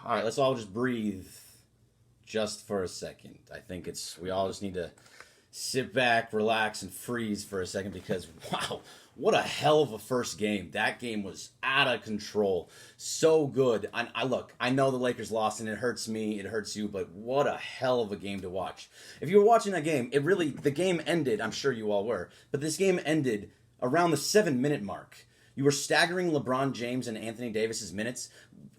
All right, let's all just breathe just for a second. I think we all just need to sit back, relax, and freeze for a second because wow, what a hell of a first game. That game was out of control. So good. I look, I know the Lakers lost and it hurts me, it hurts you, but what a hell of a game to watch. If you were watching that game, the game ended, I'm sure you all were, but this game ended around the 7-minute mark. You were staggering LeBron James and Anthony Davis's minutes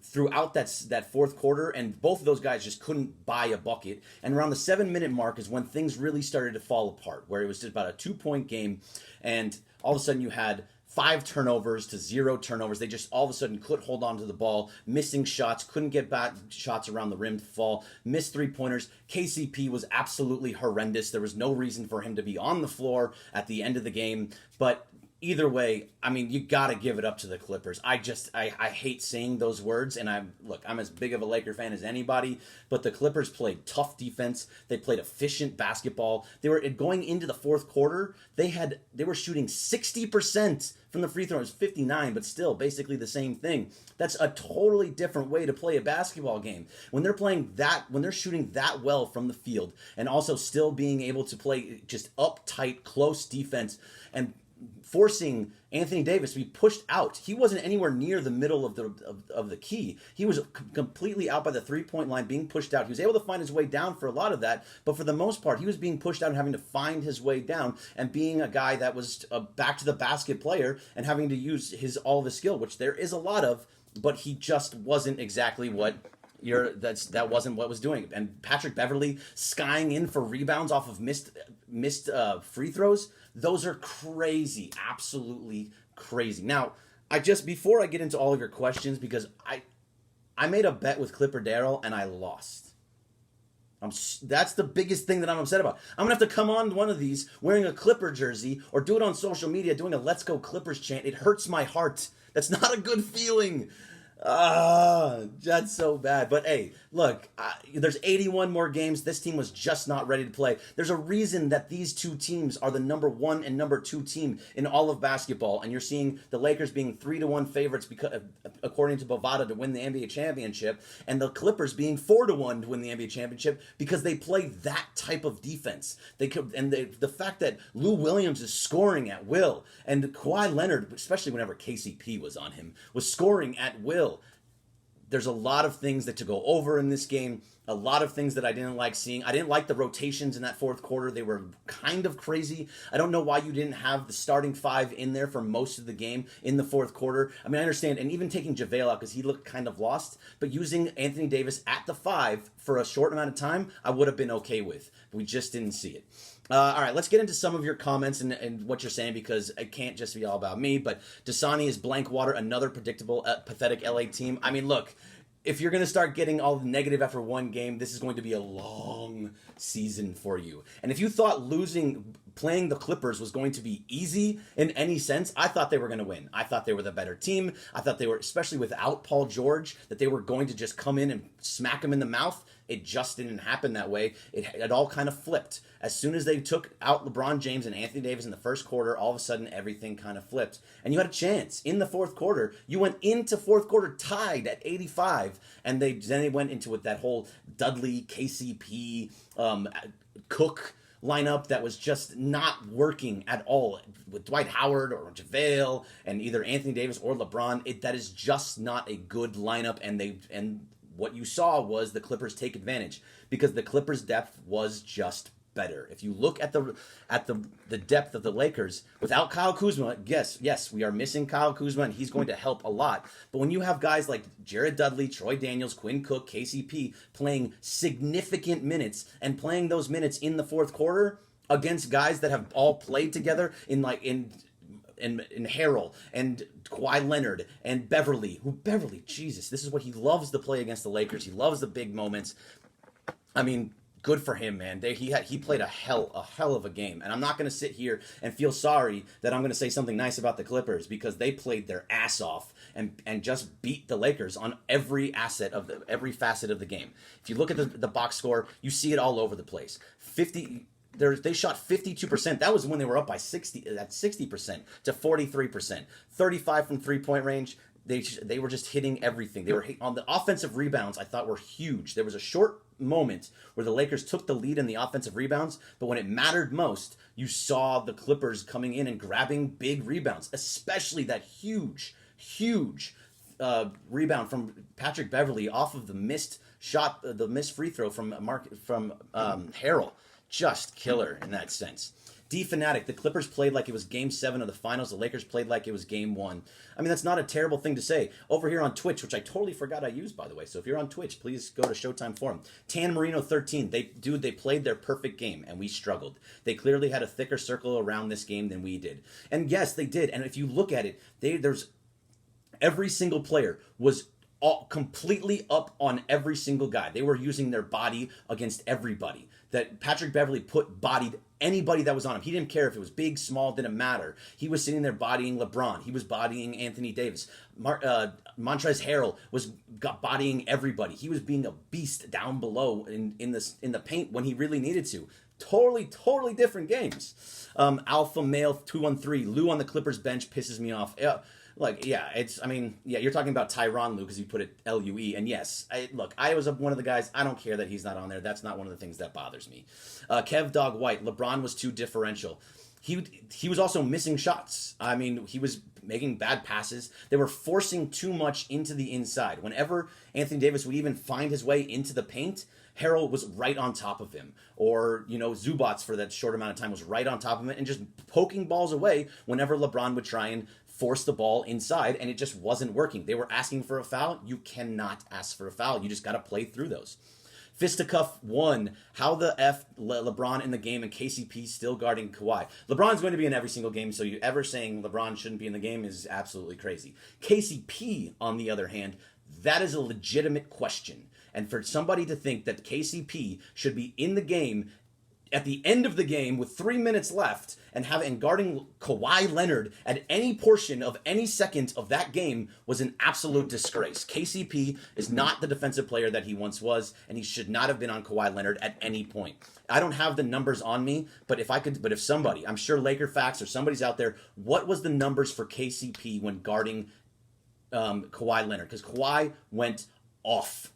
throughout that fourth quarter, and both of those guys just couldn't buy a bucket. And around the 7-minute mark is when things really started to fall apart, where it was just about a 2-point game, and all of a sudden you had 5 turnovers to 0 turnovers. They just all of a sudden couldn't hold on to the ball, missing shots, couldn't get back shots around the rim to fall, missed 3-pointers. KCP was absolutely horrendous. There was no reason for him to be on the floor at the end of the game, but either way, I mean, you got to give it up to the Clippers. I hate saying those words, and I'm as big of a Laker fan as anybody, but the Clippers played tough defense. They played efficient basketball. They were going into the fourth quarter. They were shooting 60% from the free throw. It was 59, but still basically the same thing. That's a totally different way to play a basketball game. When they're shooting that well from the field, and also still being able to play just uptight, close defense, and forcing Anthony Davis to be pushed out. He wasn't anywhere near the middle of the key. He was completely out by the 3-point line, being pushed out. He was able to find his way down for a lot of that, but for the most part, he was being pushed out and having to find his way down, and being a guy that was a back to the basket player and having to use all of his skill, which there is a lot of, but he just wasn't exactly what that wasn't what was doing. And Patrick Beverley skying in for rebounds off of missed free throws. Those are crazy, absolutely crazy. Now, before I get into all of your questions, because I made a bet with Clipper Darrell and I lost. That's the biggest thing that I'm upset about. I'm gonna have to come on one of these wearing a Clipper jersey or do it on social media doing a "Let's Go Clippers" chant. It hurts my heart. That's not a good feeling. That's so bad. But hey, look, there's 81 more games. This team was just not ready to play. There's a reason that these two teams are the number 1 and number 2 team in all of basketball, and you're seeing the Lakers being 3-1 favorites because, according to Bovada, to win the NBA championship, and the Clippers being 4-1 to win the NBA championship because they play that type of defense. The fact that Lou Williams is scoring at will, and Kawhi Leonard, especially whenever KCP was on him, was scoring at will. There's a lot of things that to go over in this game, a lot of things that I didn't like seeing. I didn't like the rotations in that fourth quarter. They were kind of crazy. I don't know why you didn't have the starting 5 in there for most of the game in the fourth quarter. I mean, I understand, and even taking JaVale out because he looked kind of lost, but using Anthony Davis at the 5 for a short amount of time, I would have been okay with. But we just didn't see it. All right, let's get into some of your comments and what you're saying, because it can't just be all about me. But Dasani is blank water, another predictable, pathetic LA team. I mean, look, if you're going to start getting all the negative after one game, this is going to be a long season for you. And if you thought playing the Clippers was going to be easy in any sense, I thought they were going to win. I thought they were the better team. I thought they were, especially without Paul George, that they were going to just come in and smack him in the mouth. It just didn't happen that way. It all kind of flipped. As soon as they took out LeBron James and Anthony Davis in the first quarter, all of a sudden everything kind of flipped. And you had a chance in the fourth quarter. You went into fourth quarter tied at 85, and then they went into with that whole Dudley, KCP, Cook lineup that was just not working at all with Dwight Howard or JaVale and either Anthony Davis or LeBron. That is just not a good lineup, and what you saw was the Clippers take advantage because the Clippers' depth was just better. If you look at the depth of the Lakers without Kyle Kuzma, yes, we are missing Kyle Kuzma, and he's going to help a lot. But when you have guys like Jared Dudley, Troy Daniels, Quinn Cook, KCP playing significant minutes and playing those minutes in the fourth quarter against guys that have all played together in Harrell and Kawhi Leonard and Beverly, Jesus, this is what he loves to play against the Lakers. He loves the big moments. I mean, good for him, man. He played a hell of a game. And I'm not going to sit here and feel sorry that I'm going to say something nice about the Clippers, because they played their ass off and just beat the Lakers on every facet of the game. If you look at the box score, you see it all over the place. They shot 52%. That was when they were up by 60% to 43%. 35 from 3-point range. They were just hitting everything. They were on the offensive rebounds. I thought were huge. There was a short moment where the Lakers took the lead in the offensive rebounds, but when it mattered most, you saw the Clippers coming in and grabbing big rebounds, especially that huge rebound from Patrick Beverley off of the missed shot, the missed free throw from Harrell. Just killer in that sense. D-Fanatic, the Clippers played like it was Game 7 of the Finals. The Lakers played like it was Game 1. I mean, that's not a terrible thing to say. Over here on Twitch, which I totally forgot I used, by the way. So if you're on Twitch, please go to Showtime Forum. Tan Marino 13, they played their perfect game, and we struggled. They clearly had a thicker circle around this game than we did. And yes, they did. And if you look at it, there's every single player was completely up on every single guy. They were using their body against everybody. That Patrick Beverley bodied anybody that was on him. He didn't care if it was big, small, didn't matter. He was sitting there bodying LeBron. He was bodying Anthony Davis. Montrezl Harrell was bodying everybody. He was being a beast down below in the paint when he really needed to. Totally different games. Alpha Male 213. Lou on the Clippers bench pisses me off. You're talking about Tyronn Lue because you put it L-U-E. And yes, I was one of the guys, I don't care that he's not on there. That's not one of the things that bothers me. Kev Dog White, LeBron was too differential. He was also missing shots. I mean, he was making bad passes. They were forcing too much into the inside. Whenever Anthony Davis would even find his way into the paint, Harrell was right on top of him. Or, Zubats for that short amount of time was right on top of him and just poking balls away whenever LeBron would try and force the ball inside, and it just wasn't working. They were asking for a foul. You cannot ask for a foul. You just got to play through those. Fisticuff 1. How the F LeBron in the game and KCP still guarding Kawhi? LeBron's going to be in every single game, so you ever saying LeBron shouldn't be in the game is absolutely crazy. KCP, on the other hand, that is a legitimate question. And for somebody to think that KCP should be in the game at the end of the game with 3 minutes left and guarding Kawhi Leonard at any portion of any second of that game was an absolute disgrace. KCP is not the defensive player that he once was, and he should not have been on Kawhi Leonard at any point. I don't have the numbers on me, but if somebody, I'm sure Laker Facts or somebody's out there, what was the numbers for KCP when guarding Kawhi Leonard? Because Kawhi went off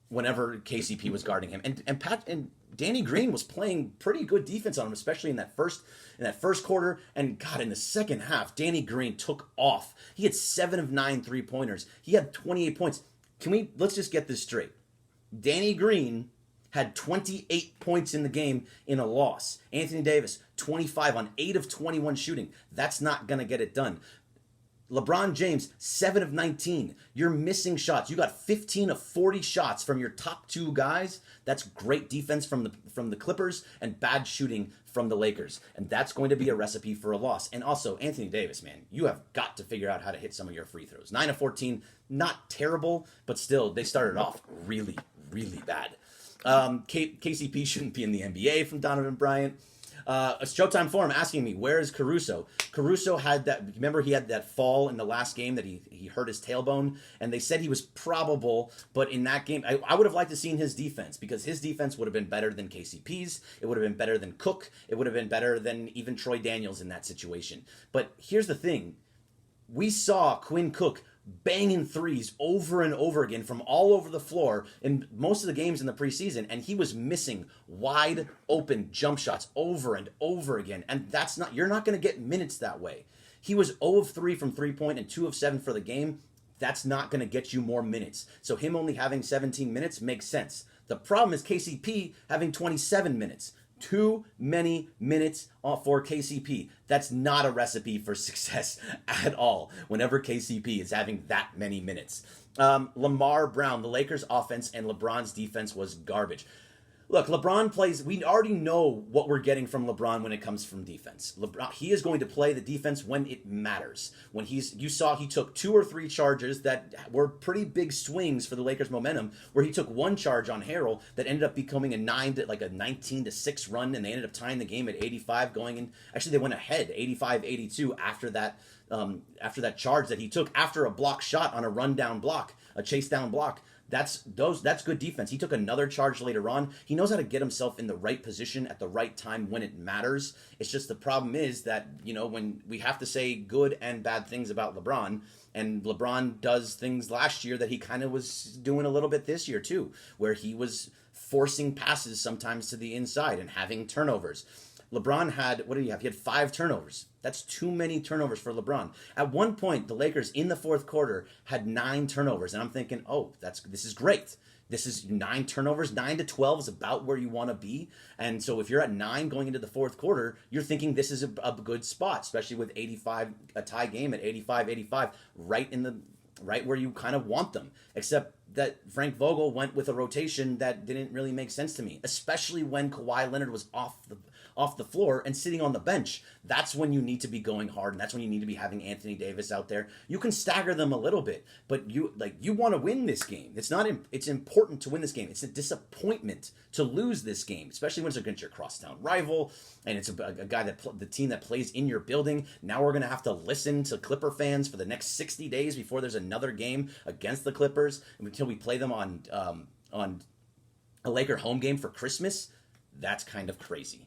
whenever KCP was guarding him, and Danny Green was playing pretty good defense on him, especially in that first quarter. And God, in the second half, Danny Green took off. He had 7 of 9 3-pointers. He had 28 points. Let's just get this straight. Danny Green had 28 points in the game in a loss. Anthony Davis, 25 on 8 of 21 shooting. That's not going to get it done. LeBron James, 7 of 19. You're missing shots. You got 15 of 40 shots from your top 2 guys. That's great defense from the Clippers and bad shooting from the Lakers. And that's going to be a recipe for a loss. And also, Anthony Davis, man, you have got to figure out how to hit some of your free throws. 9 of 14, not terrible, but still, they started off really, really bad. KCP shouldn't be in the NBA from Donovan Bryant. A Showtime Forum asking me, where is Caruso? Caruso had that, remember he had that fall in the last game that he hurt his tailbone, and they said he was probable, but in that game, I would have liked to seen his defense, because his defense would have been better than KCP's, it would have been better than Cook, it would have been better than even Troy Daniels in that situation. But here's the thing, we saw Quinn Cook banging threes over and over again from all over the floor in most of the games in the preseason, and he was missing wide open jump shots over and over again, and you're not going to get minutes that way. He was 0 of 3 from 3-point and 2 of 7 for the game. That's not going to get you more minutes. So him only having 17 minutes makes sense. The problem is KCP having 27 minutes. Too many minutes for KCP. That's not a recipe for success at all whenever KCP is having that many minutes. Lamar Brown, the Lakers' offense and LeBron's defense was garbage. Look, LeBron plays, we already know what we're getting from LeBron when it comes from defense. LeBron, he is going to play the defense when it matters. You saw he took 2 or 3 charges that were pretty big swings for the Lakers' momentum, where he took 1 charge on Harrell that ended up becoming a 19-6 run, and they ended up tying the game at 85 going in. Actually, they went ahead 85-82 after that charge that he took after a block shot on a rundown block, a chase down block. That's good defense. He took another charge later on. He knows how to get himself in the right position at the right time when it matters. It's just the problem is that, when we have to say good and bad things about LeBron, and LeBron does things last year that he kind of was doing a little bit this year too, where he was forcing passes sometimes to the inside and having turnovers. LeBron had, what did he have? He had 5 turnovers. That's too many turnovers for LeBron. At one point, the Lakers in the fourth quarter had 9 turnovers, and I'm thinking, oh, this is great. This is 9 turnovers. 9 to 12 is about where you want to be. And so if you're at 9 going into the fourth quarter, you're thinking this is a good spot, especially with 85, a tie game at 85-85, right where you kind of want them. Except that Frank Vogel went with a rotation that didn't really make sense to me, especially when Kawhi Leonard was off the floor and sitting on the bench. That's when you need to be going hard, and that's when you need to be having Anthony Davis out there. You can stagger them a little bit, but you want to win this game. It's important to win this game. It's a disappointment to lose this game, especially when it's against your crosstown rival and it's a guy the team that plays in your building. Now we're going to have to listen to Clipper fans for the next 60 days before there's another game against the Clippers until we play them on a Laker home game for Christmas. That's kind of crazy.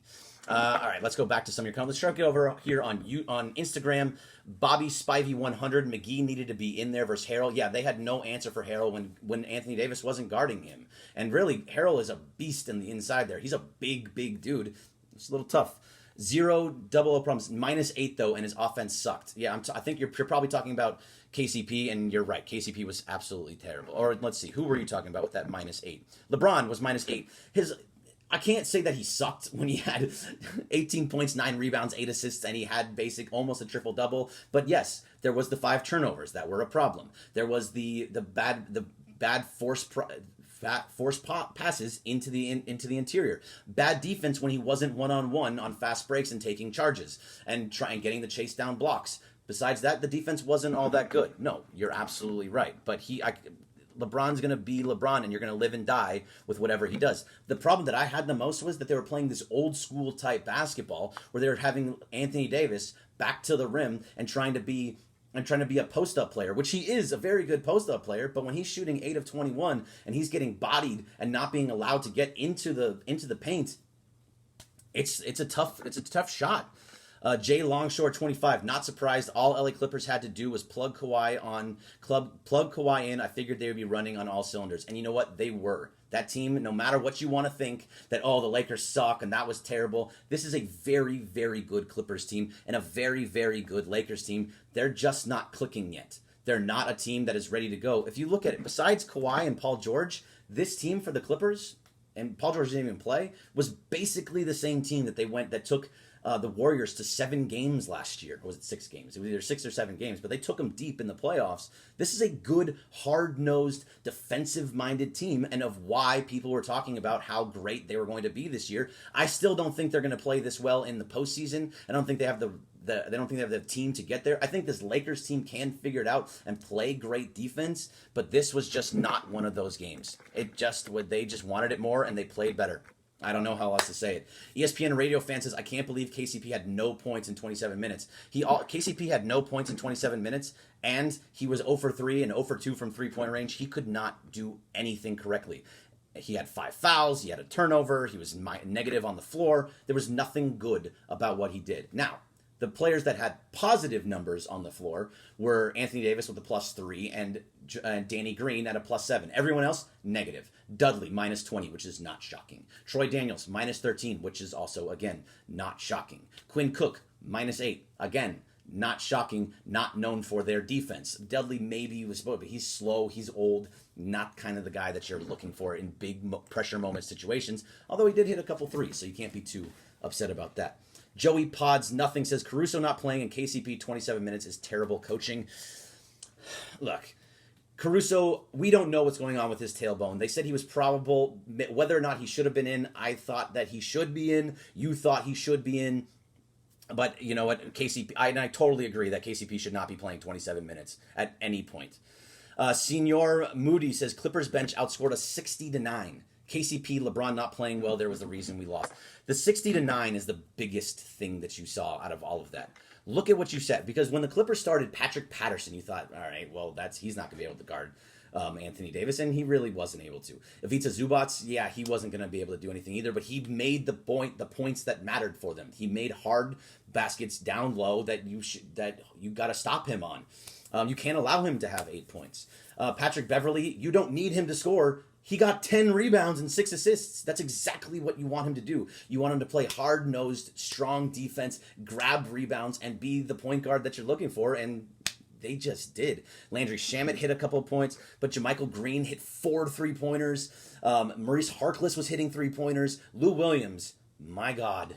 All right, let's go back to some of your comments. Let's get over here on Instagram. Bobby Spivey 100. McGee needed to be in there versus Harrell. Yeah, they had no answer for Harrell when Anthony Davis wasn't guarding him. And really, Harrell is a beast in the inside there. He's a big, big dude. It's a little tough. 0 double problems. -8 though, and his offense sucked. Yeah, I think you're probably talking about KCP, and you're right. KCP was absolutely terrible. Or let's see, who were you talking about with that -8? LeBron was -8. I can't say that he sucked when he had 18 points, 9 rebounds, 8 assists, and he had almost a triple-double. But yes, there was the 5 turnovers that were a problem. There was the bad force passes into the interior. Bad defense when he wasn't one-on-one on fast breaks and taking charges and getting the chase down blocks. Besides that, the defense wasn't all that good. No, you're absolutely right. But LeBron's going to be LeBron, and you're going to live and die with whatever he does. The problem that I had the most was that they were playing this old school type basketball where they were having Anthony Davis back to the rim and trying to be a post-up player, which he is a very good post-up player, but when he's shooting 8 of 21 and he's getting bodied and not being allowed to get into the paint, it's a tough shot. Jay Longshore 25, not surprised. All LA Clippers had to do was plug Kawhi in. I figured they would be running on all cylinders. And you know what? They were. That team, no matter what you want to think, that, the Lakers suck and that was terrible. This is a very, very good Clippers team and a very, very good Lakers team. They're just not clicking yet. They're not a team that is ready to go. If you look at it, besides Kawhi and Paul George, this team for the Clippers, and Paul George didn't even play, was basically the same team that took the Warriors to 7 games last year. Or was it 6 games? It was either 6 or 7 games, but they took them deep in the playoffs. This is a good, hard-nosed, defensive-minded team, and of why people were talking about how great they were going to be this year. I still don't think they're going to play this well in the postseason. I don't think they have the team to get there. I think this Lakers team can figure it out and play great defense, but this was just not one of those games. They just wanted it more, and they played better. I don't know how else to say it. ESPN radio fan says, I can't believe KCP had no points in 27 minutes. KCP had no points in 27 minutes, and he was 0 for 3 and 0 for 2 from three-point range. He could not do anything correctly. He had 5 fouls. He had a turnover. He was negative on the floor. There was nothing good about what he did. Now, the players that had positive numbers on the floor were Anthony Davis with a +3 and Danny Green at a +7. Everyone else, negative. Dudley, -20, which is not shocking. Troy Daniels, -13, which is also, again, not shocking. Quinn Cook, -8. Again, not shocking, not known for their defense. Dudley maybe was supposed to, but he's slow, he's old, not kind of the guy that you're looking for in big pressure moment situations, although he did hit a couple threes, so you can't be too upset about that. Joey Pods Nothing says, Caruso not playing in KCP 27 minutes is terrible coaching. Look, Caruso, we don't know what's going on with his tailbone. They said he was probable. Whether or not he should have been in, I thought that he should be in. You thought he should be in. But you know what, KCP, I totally agree that KCP should not be playing 27 minutes at any point. Senior Moody says, Clippers bench outscored us 60-9. KCP, LeBron not playing well, there was the reason we lost. The 60-9 is the biggest thing that you saw out of all of that. Look at what you said, because when the Clippers started Patrick Patterson, you thought, all right, well, he's not going to be able to guard Anthony Davis, and he really wasn't able to. Ivica Zubac, yeah, he wasn't going to be able to do anything either, but he made the points that mattered for them. He made hard baskets down low that you got to stop him on. You can't allow him to have 8 points. Patrick Beverley, you don't need him to score. He got 10 rebounds and 6 assists. That's exactly what you want him to do. You want him to play hard-nosed, strong defense, grab rebounds, and be the point guard that you're looking for, and they just did. Landry Shamet hit a couple of points, but JaMychal Green hit 4 3-pointers. Maurice Harkless was hitting 3-pointers. Lou Williams, my God,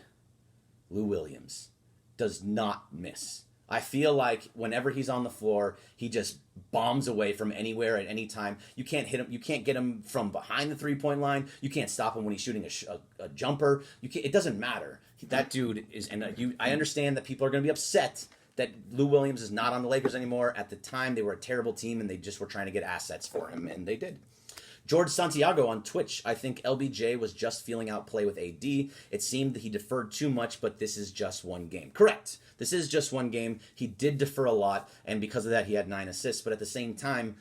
Lou Williams does not miss. I feel like whenever he's on the floor, he just bombs away from anywhere at any time. You can't hit him. You can't get him from behind the 3-point line. You can't stop him when he's shooting a jumper. It doesn't matter. That dude is, and I understand that people are going to be upset that Lou Williams is not on the Lakers anymore. At the time, they were a terrible team, and they just were trying to get assets for him, and they did. George Santiago on Twitch, I think LBJ was just feeling out play with AD. It seemed that he deferred too much, but this is just one game. Correct. This is just one game. He did defer a lot, and because of that, he had 9 assists. But at the same time,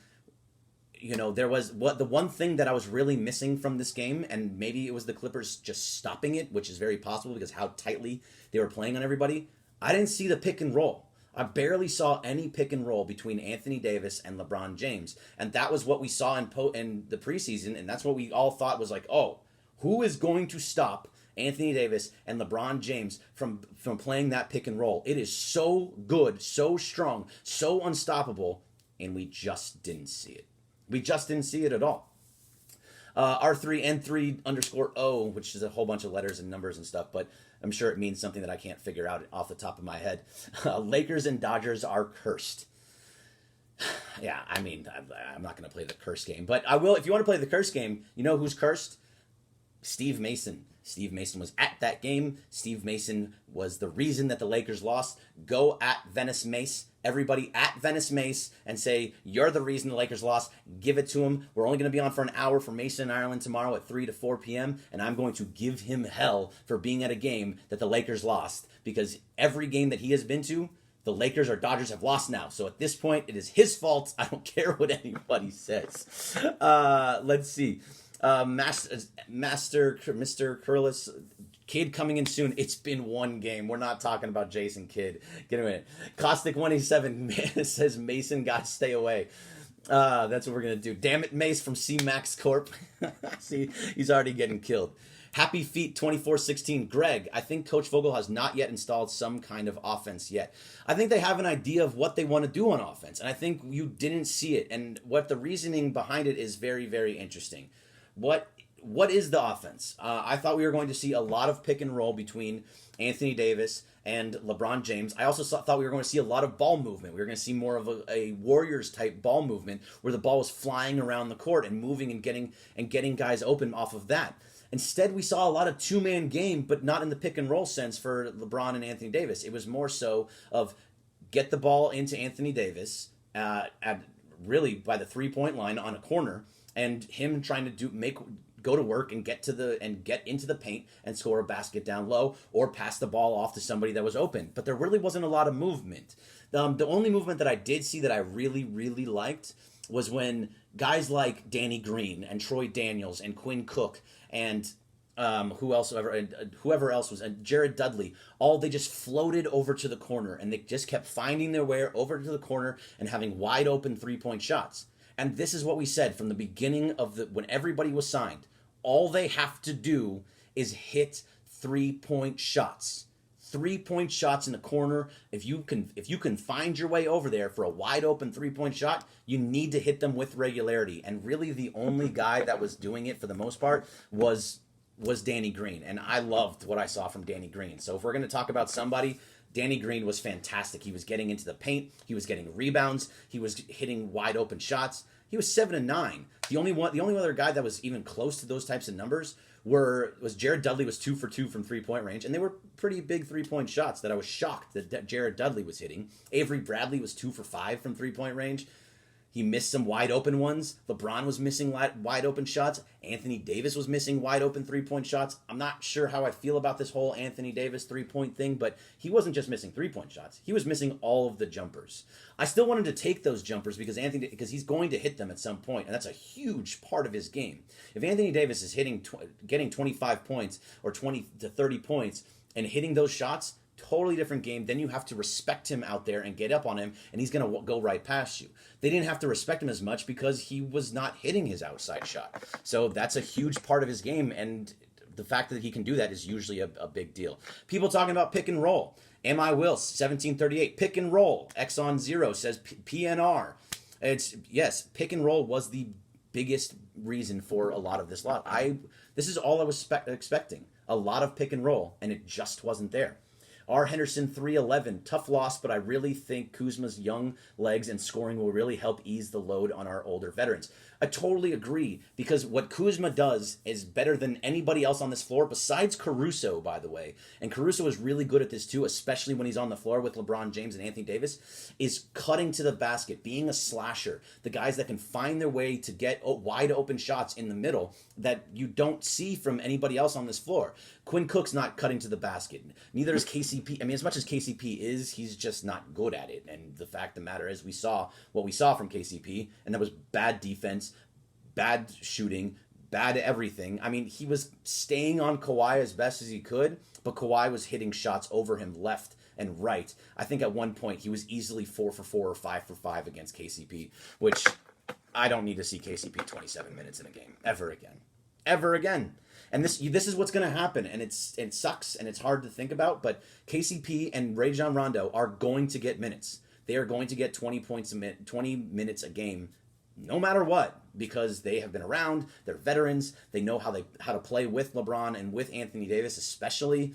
there was the one thing that I was really missing from this game, and maybe it was the Clippers just stopping it, which is very possible because how tightly they were playing on everybody. I didn't see the pick and roll. I barely saw any pick and roll between Anthony Davis and LeBron James. And that was what we saw in the preseason, and that's what we all thought was like, oh, who is going to stop Anthony Davis and LeBron James from playing that pick and roll? It is so good, so strong, so unstoppable, and we just didn't see it. We just didn't see it at all. R3N3_O, which is a whole bunch of letters and numbers and stuff, but I'm sure it means something that I can't figure out off the top of my head. Lakers and Dodgers are cursed. Yeah, I mean, I'm not going to play the curse game, but I will. If you want to play the curse game, you know who's cursed? Steve Mason. Steve Mason was at that game. Steve Mason was the reason that the Lakers lost. Go at Venice Mace. Everybody at Venice Mace and say, you're the reason the Lakers lost. Give it to him. We're only going to be on for an hour for Mason in Ireland tomorrow at 3 to 4 p.m. And I'm going to give him hell for being at a game that the Lakers lost. Because every game that he has been to, the Lakers or Dodgers have lost now. So at this point, it is his fault. I don't care what anybody says. Let's see. Mr. Curlis, Kidd coming in soon. It's been one game. We're not talking about Jason Kidd. Get a minute. Caustic 187 says Mason got to stay away. That's what we're going to do. Damn it, Mace from C-Max Corp. See, he's already getting killed. Happy Feet 2416. Greg, I think Coach Vogel has not yet installed some kind of offense yet. I think they have an idea of what they want to do on offense, and I think you didn't see it. And what the reasoning behind it is very, very interesting. What is the offense? I thought we were going to see a lot of pick and roll between Anthony Davis and LeBron James. I also thought we were going to see a lot of ball movement. We were going to see more of a Warriors-type ball movement where the ball was flying around the court and moving and getting guys open off of that. Instead, we saw a lot of two-man game, but not in the pick and roll sense for LeBron and Anthony Davis. It was more so of get the ball into Anthony Davis really by the three-point line on a corner, and him trying to go to work and get into the paint and score a basket down low or pass the ball off to somebody that was open. But there really wasn't a lot of movement. The only movement that I did see that I really, really liked was when guys like Danny Green and Troy Daniels and Quinn Cook and whoever else was, and Jared Dudley, they just floated over to the corner, and they just kept finding their way over to the corner and having wide open 3-point shots. And this is what we said from the beginning of when everybody was signed. All they have to do is hit 3-point shots. 3-point shots in the corner. If you can find your way over there for a wide open 3-point shot, you need to hit them with regularity. And really the only guy that was doing it for the most part was Danny Green. And I loved what I saw from Danny Green. So if we're going to talk about somebody, Danny Green was fantastic. He was getting into the paint. He was getting rebounds. He was hitting wide open shots. He was 7-9. The only other guy that was even close to those types of numbers was Jared Dudley. Was 2 for 2 from 3-point range, and they were pretty big 3-point shots that I was shocked that Jared Dudley was hitting. Avery Bradley was 2 for 5 from 3-point range. He missed some wide open ones. LeBron was missing wide open shots. Anthony Davis was missing wide open 3-point shots. I'm not sure how I feel about this whole Anthony Davis 3-point thing, but he wasn't just missing 3-point shots. He was missing all of the jumpers. I still want him to take those jumpers because he's going to hit them at some point, and that's a huge part of his game. If Anthony Davis is getting 25 points or 20 to 30 points and hitting those shots, totally different game. Then you have to respect him out there and get up on him, and he's going to go right past you. They didn't have to respect him as much because he was not hitting his outside shot. So that's a huge part of his game, and the fact that he can do that is usually a big deal. People talking about pick and roll. Am I Will 1738 pick and roll. X on 0 says PNR. Yes, pick and roll was the biggest reason for a lot of this lot. This is all I was expecting. A lot of pick and roll, and it just wasn't there. R. Henderson 311, tough loss, but I really think Kuzma's young legs and scoring will really help ease the load on our older veterans. I totally agree, because what Kuzma does is better than anybody else on this floor, besides Caruso, by the way. And Caruso is really good at this too, especially when he's on the floor with LeBron James and Anthony Davis, is cutting to the basket, being a slasher. The guys that can find their way to get wide open shots in the middle that you don't see from anybody else on this floor. Quinn Cook's not cutting to the basket. Neither is KCP. I mean, as much as KCP is, he's just not good at it. And the fact of the matter is, we saw what we saw from KCP, and that was bad defense, bad shooting, bad everything. I mean, he was staying on Kawhi as best as he could, but Kawhi was hitting shots over him left and right. I think at one point he was easily 4 for 4 or 5 for 5 against KCP, which I don't need to see KCP 27 minutes in a game ever again. And this is what's going to happen, and it sucks, and it's hard to think about, but KCP and Rajon Rondo are going to get minutes. They are going to get 20 minutes a game, no matter what, because they have been around, they're veterans, they know how to play with LeBron and with Anthony Davis, especially.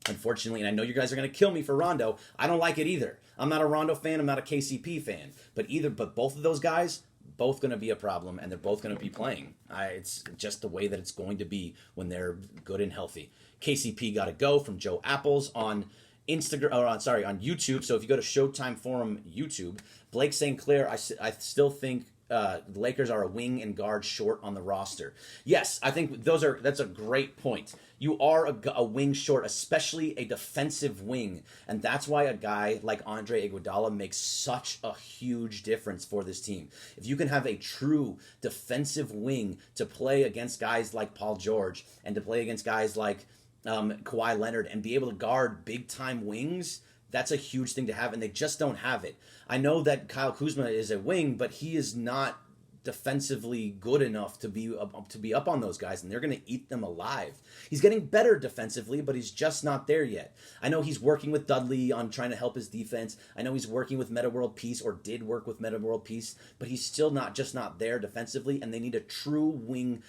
Unfortunately, and I know you guys are going to kill me for Rondo, I don't like it either. I'm not a Rondo fan, I'm not a KCP fan, but both of those guys, both going to be a problem, and they're both going to be playing. It's just the way that it's going to be when they're good and healthy. KCP got to go from Joe Apples on Instagram, or on YouTube. So if you go to Showtime Forum YouTube, Blake St. Clair, I still think the Lakers are a wing and guard short on the roster. Yes, I think that's a great point. You are a wing short, especially a defensive wing, and that's why a guy like Andre Iguodala makes such a huge difference for this team. If you can have a true defensive wing to play against guys like Paul George and to play against guys like Kawhi Leonard and be able to guard big-time wings, that's a huge thing to have, and they just don't have it. I know that Kyle Kuzma is a wing, but he is not defensively good enough to be up on those guys, and they're going to eat them alive. He's getting better defensively, but he's just not there yet. I know he's working with Dudley on trying to help his defense. I know he's working with Meta World Peace, or did work with Meta World Peace, but he's still not there defensively, and they need a true wing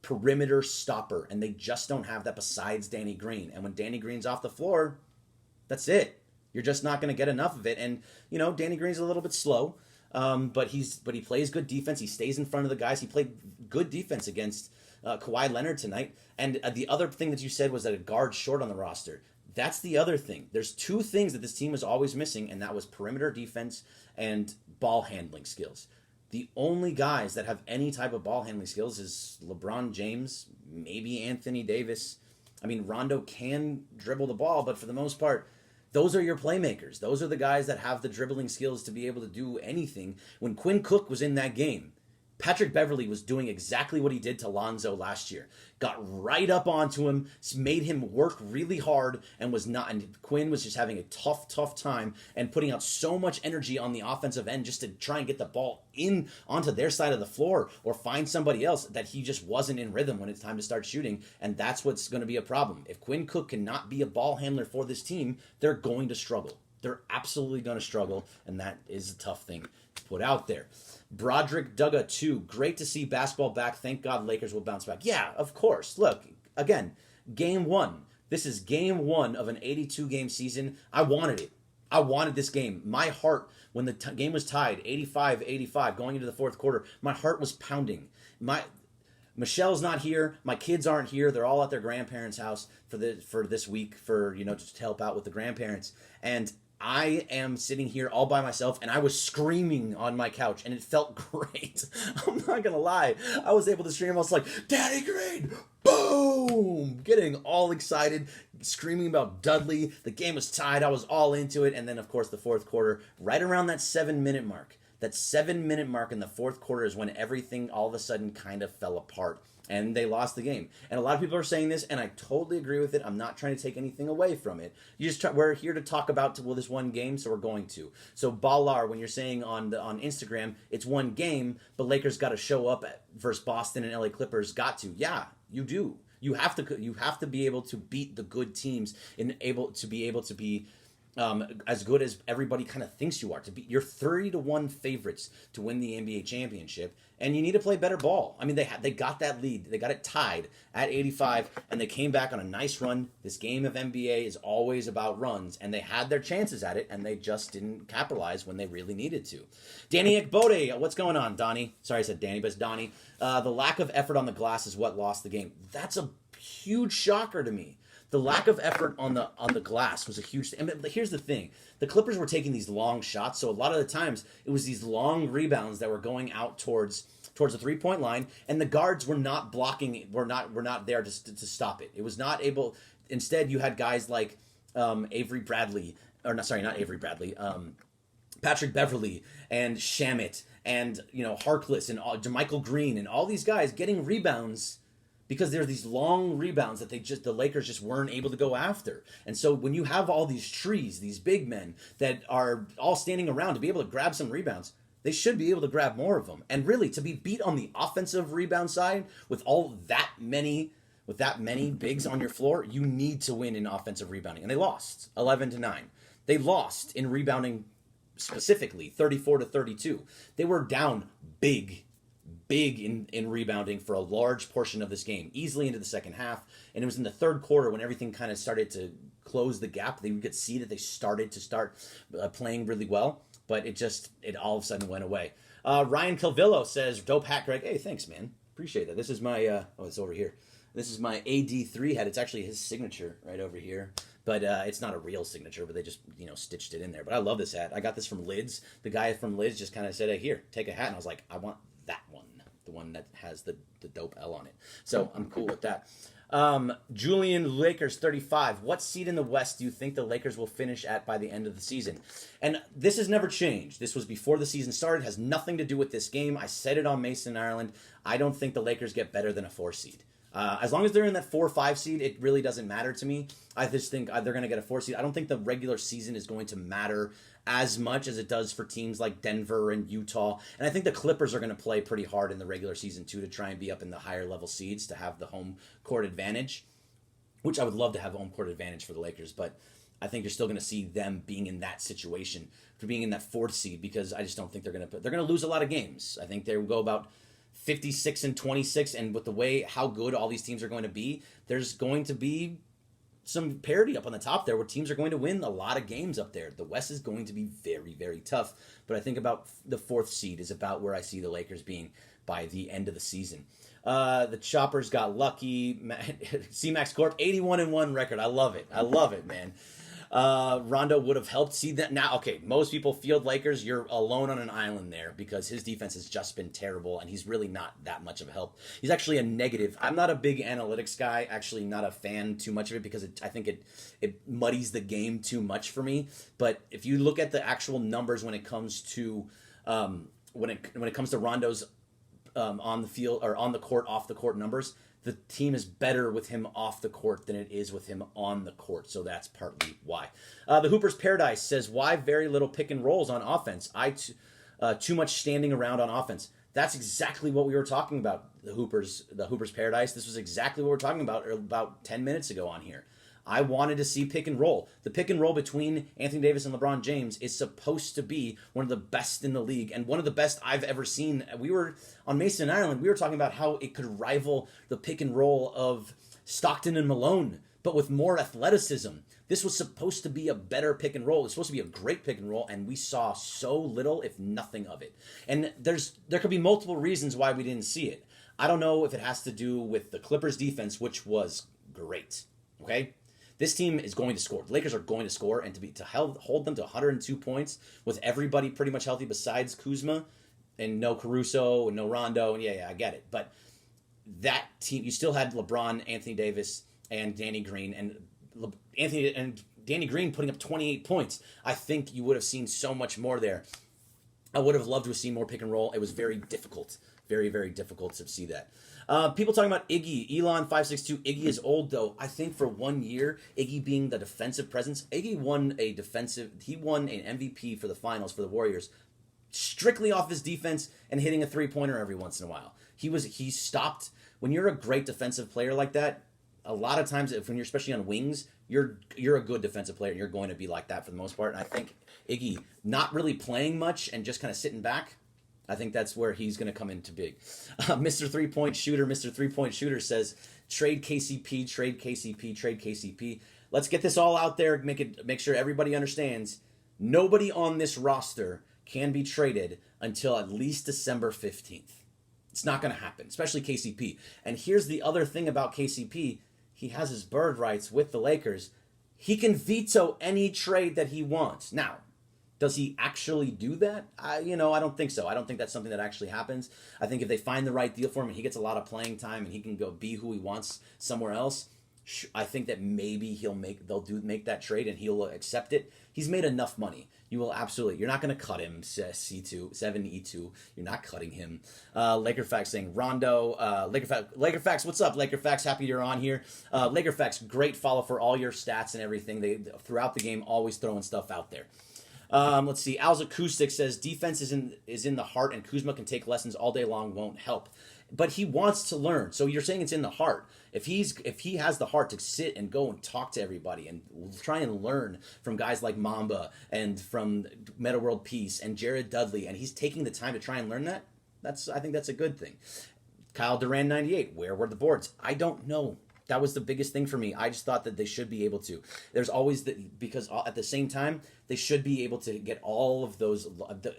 perimeter stopper, and they just don't have that besides Danny Green. And when Danny Green's off the floor, that's it. You're just not going to get enough of it. And, Danny Green's a little bit slow, but he plays good defense. He stays in front of the guys. He played good defense against Kawhi Leonard tonight. And the other thing that you said was that a guard short on the roster. That's the other thing. There's two things that this team was always missing, and that was perimeter defense and ball handling skills. The only guys that have any type of ball handling skills is LeBron James, maybe Anthony Davis. I mean, Rondo can dribble the ball, but for the most part, those are your playmakers. Those are the guys that have the dribbling skills to be able to do anything. When Quinn Cook was in that game, Patrick Beverley was doing exactly what he did to Lonzo last year. Got right up onto him, made him work really hard, and Quinn was just having a tough time and putting out so much energy on the offensive end just to try and get the ball in onto their side of the floor or find somebody else, that he just wasn't in rhythm when it's time to start shooting, and that's what's going to be a problem. If Quinn Cook cannot be a ball handler for this team, they're going to struggle. They're absolutely going to struggle, and that is a tough thing to put out there. Broderick Dugga 2, great to see basketball back. Thank God Lakers will bounce back. Yeah, of course. Look, again, game 1. This is game 1 of an 82-game season. I wanted it. I wanted this game. My heart, when the game was tied, 85-85, going into the fourth quarter, my heart was pounding. Michelle's not here. My kids aren't here. They're all at their grandparents' house for this week, just to help out with the grandparents. And I am sitting here all by myself and I was screaming on my couch and it felt great. I'm not gonna lie. I was able to scream. I was like, Danny Green, boom! Getting all excited, screaming about Dudley. The game was tied. I was all into it. And then, of course, the fourth quarter, right around that 7-minute mark. That 7-minute mark in the fourth quarter is when everything all of a sudden kind of fell apart. And they lost the game. And a lot of people are saying this, and I totally agree with it. I'm not trying to take anything away from it. We're here to talk about this one game, so we're going to. So Ballar, when you're saying on Instagram, it's one game, but Lakers got to show up versus Boston and LA Clippers. Got to, yeah, you do. You have to be able to beat the good teams and able to be as good as everybody kind of thinks you are. You're 30-1 favorites to win the NBA championship, and you need to play better ball. I mean, they got that lead. They got it tied at 85, and they came back on a nice run. This game of NBA is always about runs, and they had their chances at it, and they just didn't capitalize when they really needed to. Danny Ekbode, what's going on, Donnie? Sorry I said Danny, but it's Donnie. The lack of effort on the glass is what lost the game. That's a huge shocker to me. The lack of effort on the glass was a huge thing. But here's the thing. The Clippers were taking these long shots, so a lot of the times it was these long rebounds that were going out towards the three-point line, and the guards were not blocking, were not there to stop it. It was not able. Instead, you had guys like Avery Bradley, or not Avery Bradley, Patrick Beverley and Shamet and Harkless and JaMychal Green and all these guys getting rebounds, because there are these long rebounds that the Lakers just weren't able to go after. And so when you have all these trees, these big men that are all standing around to be able to grab some rebounds, they should be able to grab more of them. And really, to be beat on the offensive rebound side with that many bigs on your floor, you need to win in offensive rebounding. And they lost 11-9. They lost in rebounding specifically 34-32. They were down big in rebounding for a large portion of this game, easily into the second half. And it was in the third quarter when everything kind of started to close the gap. They could see that they started playing really well, but it all of a sudden went away. Ryan Calvillo says, dope hat, Greg. Hey, thanks, man. Appreciate that. This is my, it's over here. This is my AD3 hat. It's actually his signature right over here. But it's not a real signature, but they just, stitched it in there. But I love this hat. I got this from Lids. The guy from Lids just kind of said, hey, here, take a hat. And I was like, I want that one. The one that has the dope L on it. So I'm cool with that. Julian Lakers 35. What seed in the West do you think the Lakers will finish at by the end of the season? And this has never changed. This was before the season started. It has nothing to do with this game. I said it on Mason, Ireland. I don't think the Lakers get better than a 4 seed. As long as they're in that 4 or 5 seed, it really doesn't matter to me. I just think they're going to get a 4 seed. I don't think the regular season is going to matter as much as it does for teams like Denver and Utah. And I think the Clippers are going to play pretty hard in the regular season too, to try and be up in the higher level seeds to have the home court advantage, which I would love to have home court advantage for the Lakers. But I think you're still going to see them being in that situation for being in that 4th seed, because I just don't think they're going to lose a lot of games. I think they will go about 56-26, and with the way how good all these teams are going to be, there's going to be some parity up on the top there where teams are going to win a lot of games up there. The West is going to be very, very tough, but I think about the 4th seed is about where I see the Lakers being by the end of the season. The Choppers got lucky. C-Max Corp, 81-1 record. I love it, man. Rondo would have helped. See that now. Okay, most people field Lakers. You're alone on an island there because his defense has just been terrible, and he's really not that much of a help. He's actually a negative. I'm not a big analytics guy. Actually, not a fan too much of it because I think it muddies the game too much for me. But if you look at the actual numbers when it comes to when it comes to Rondo's on the field or on the court, off the court numbers, the team is better with him off the court than it is with him on the court. So that's partly why. The Hooper's Paradise says, why very little pick and rolls on offense? Too much standing around on offense. That's exactly what we were talking about, the Hooper's Paradise. This was exactly what we were talking about 10 minutes ago on here. I wanted to see pick and roll. The pick and roll between Anthony Davis and LeBron James is supposed to be one of the best in the league and one of the best I've ever seen. We were on Mason Island. We were talking about how it could rival the pick and roll of Stockton and Malone, but with more athleticism. This was supposed to be a better pick and roll. It's supposed to be a great pick and roll, and we saw so little, if nothing of it. And there could be multiple reasons why we didn't see it. I don't know if it has to do with the Clippers defense, which was great. Okay? This team is going to score. The Lakers are going to score, and hold them to 102 points with everybody pretty much healthy besides Kuzma, and no Caruso and no Rondo. And yeah, I get it. But that team, you still had LeBron, Anthony Davis, and Danny Green, and Danny Green putting up 28 points. I think you would have seen so much more there. I would have loved to have seen more pick and roll. It was very difficult. Very, very difficult to see that. People talking about Iggy. Elon562. Iggy is old, though. I think for 1 year, Iggy being the defensive presence, Iggy won he won an MVP for the finals for the Warriors strictly off his defense and hitting a three-pointer every once in a while. He stopped. When you're a great defensive player like that, a lot of times, when you're especially on wings, you're a good defensive player, and you're going to be like that for the most part. And I think Iggy not really playing much and just kind of sitting back, I think that's where he's going to come into big. Mr. 3-point shooter says, trade KCP, trade KCP, trade KCP. Let's get this all out there. Make sure everybody understands. Nobody on this roster can be traded until at least December 15th. It's not going to happen, especially KCP. And here's the other thing about KCP. He has his bird rights with the Lakers. He can veto any trade that he wants. Now, does he actually do that? I don't think so. I don't think that's something that actually happens. I think if they find the right deal for him and he gets a lot of playing time and he can go be who he wants somewhere else, I think that maybe they'll make that trade and he'll accept it. He's made enough money. You're not going to cut him, C2, You're not cutting him. Laker Facts saying Rondo. Laker Facts, what's up? Laker Facts, happy you're on here. Laker Facts, great follow for all your stats and everything. They throughout the game, always throwing stuff out there. Let's see. Al's Acoustic says defense is in the heart, and Kuzma can take lessons all day long, won't help. But he wants to learn. So you're saying it's in the heart. If he has the heart to sit and go and talk to everybody and try and learn from guys like Mamba and from Meta World Peace and Jared Dudley, and he's taking the time to try and learn that, I think that's a good thing. Kyle Duran 98, where were the boards? I don't know. That was the biggest thing for me. I just thought that they should be able to. There's always because at the same time, they should be able to get all of those.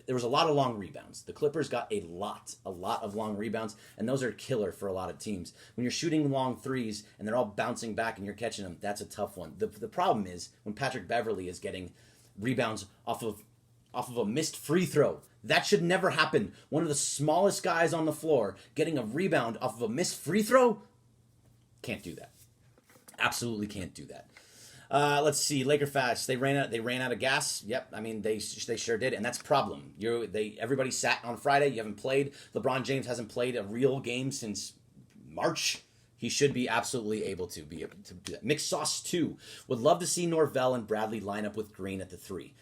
There was a lot of long rebounds. The Clippers got a lot of long rebounds, and those are killer for a lot of teams. When you're shooting long threes and they're all bouncing back and you're catching them, that's a tough one. The problem is when Patrick Beverley is getting rebounds off of a missed free throw. That should never happen. One of the smallest guys on the floor getting a rebound off of a missed free throw. Can't do that. Absolutely can't do that. Let's see. Laker Fast. They ran out of gas. Yep. I mean, they sure did, and that's a problem. Everybody sat on Friday. You haven't played. LeBron James hasn't played a real game since March. He should be absolutely able to do that. Mixed Sauce 2 would love to see Norvell and Bradley line up with Green at the 3.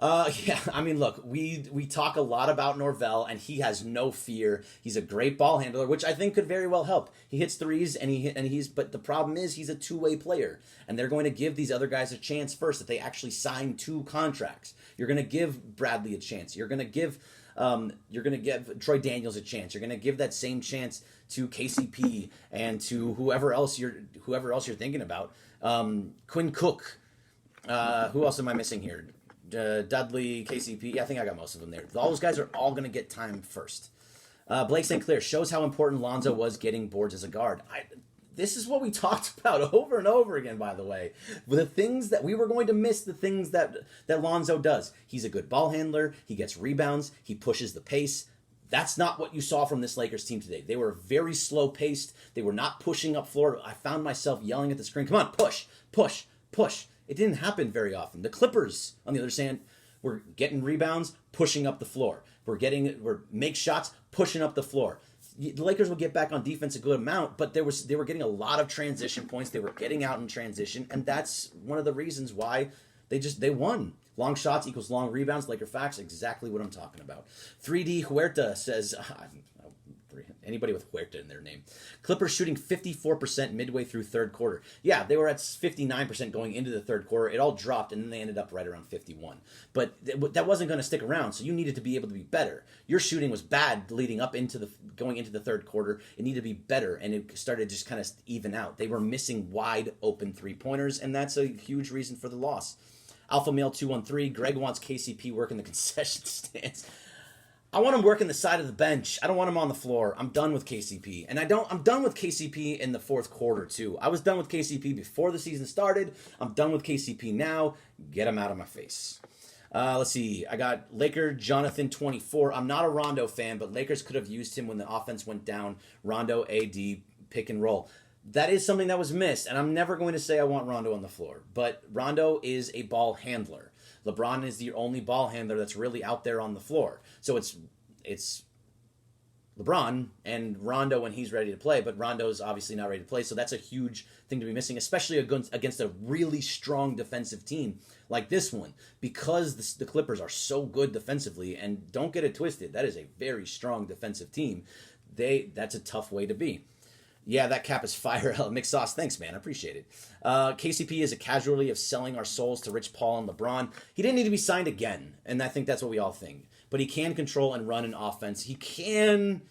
Yeah, I mean, look, we talk a lot about Norvell, and he has no fear. He's a great ball handler, which I think could very well help. He hits threes, but the problem is he's a two-way player, and they're going to give these other guys a chance first. That they actually sign 2 contracts. You're going to give Bradley a chance. You're going to give Troy Daniels a chance. You're going to give that same chance to KCP and to whoever else you're thinking about. Quinn Cook. Who else am I missing here? Dudley, KCP. Yeah, I think I got most of them there. All those guys are all going to get time first. Blake St. Clair shows how important Lonzo was getting boards as a guard. This is what we talked about over and over again, by the way. The things that we were going to miss, the things that Lonzo does. He's a good ball handler. He gets rebounds. He pushes the pace. That's not what you saw from this Lakers team today. They were very slow-paced. They were not pushing up floor. I found myself yelling at the screen, come on, push, push, push. It didn't happen very often. The Clippers, on the other hand, were getting rebounds, pushing up the floor. We're make shots, pushing up the floor. The Lakers would get back on defense a good amount, but they were getting a lot of transition points. They were getting out in transition, and that's one of the reasons why they won. Long shots equals long rebounds. Laker Facts, exactly what I'm talking about. 3D Huerta says, anybody with Huerta in their name. Clippers shooting 54% midway through third quarter. Yeah, they were at 59% going into the third quarter. It all dropped, and then they ended up right around 51. But that wasn't going to stick around, so you needed to be able to be better. Your shooting was bad leading up going into the third quarter. It needed to be better, and it started to just kind of even out. They were missing wide open three-pointers, and that's a huge reason for the loss. Alpha Male 213, Greg wants KCP work in the concession stands. I want him working the side of the bench. I don't want him on the floor. I'm done with KCP. And I'm done with KCP in the fourth quarter too. I was done with KCP before the season started. I'm done with KCP now. Get him out of my face. Let's see. I got Laker Jonathan 24. I'm not a Rondo fan, but Lakers could have used him when the offense went down. Rondo AD pick and roll. That is something that was missed, and I'm never going to say I want Rondo on the floor. But Rondo is a ball handler. LeBron is the only ball handler that's really out there on the floor. So it's LeBron and Rondo when he's ready to play, but Rondo's obviously not ready to play. So that's a huge thing to be missing, especially against a really strong defensive team like this one, because the Clippers are so good defensively. And don't get it twisted, that is a very strong defensive team. That's a tough way to be. Yeah, that cap is fire. Mixed sauce. Thanks, man. I appreciate it. KCP is a casualty of selling our souls to Rich Paul and LeBron. He didn't need to be signed again, and I think that's what we all think. But he can control and run an offense. He can,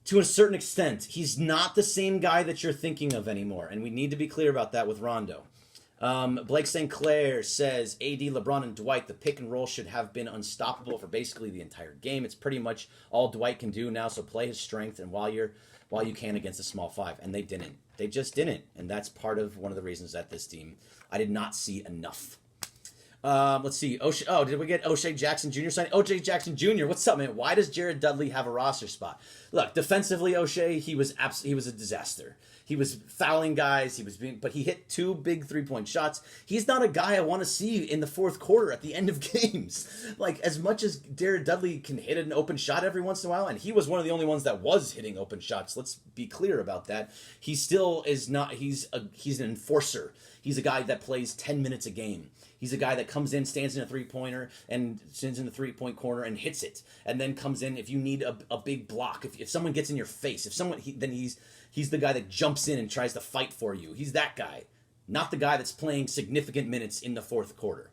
to a certain extent. He's not the same guy that you're thinking of anymore, and we need to be clear about that with Rondo. Blake St. Clair says, AD, LeBron, and Dwight, the pick and roll should have been unstoppable for basically the entire game. It's pretty much all Dwight can do now, so play his strength and while you can against a small five. And they didn't. They just didn't. And that's part of one of the reasons that this team, I did not see enough. Let's see. Did we get O'Shea Jackson Jr. signed? O.J. Jackson Jr., what's up, man? Why does Jared Dudley have a roster spot? Look, defensively, O'Shea, he was a disaster. He was fouling guys. But he hit 2 big 3-point shots. He's not a guy I want to see in the fourth quarter at the end of games. Like, as much as Jared Dudley can hit an open shot every once in a while, and he was one of the only ones that was hitting open shots. Let's be clear about that. He still is not. He's an enforcer. He's a guy that plays 10 minutes a game. He's a guy that comes in, stands in a three-pointer, and stands in the three-point corner and hits it, and then comes in if you need a big block. If someone gets in your face, then he's the guy that jumps in and tries to fight for you. He's that guy, not the guy that's playing significant minutes in the fourth quarter.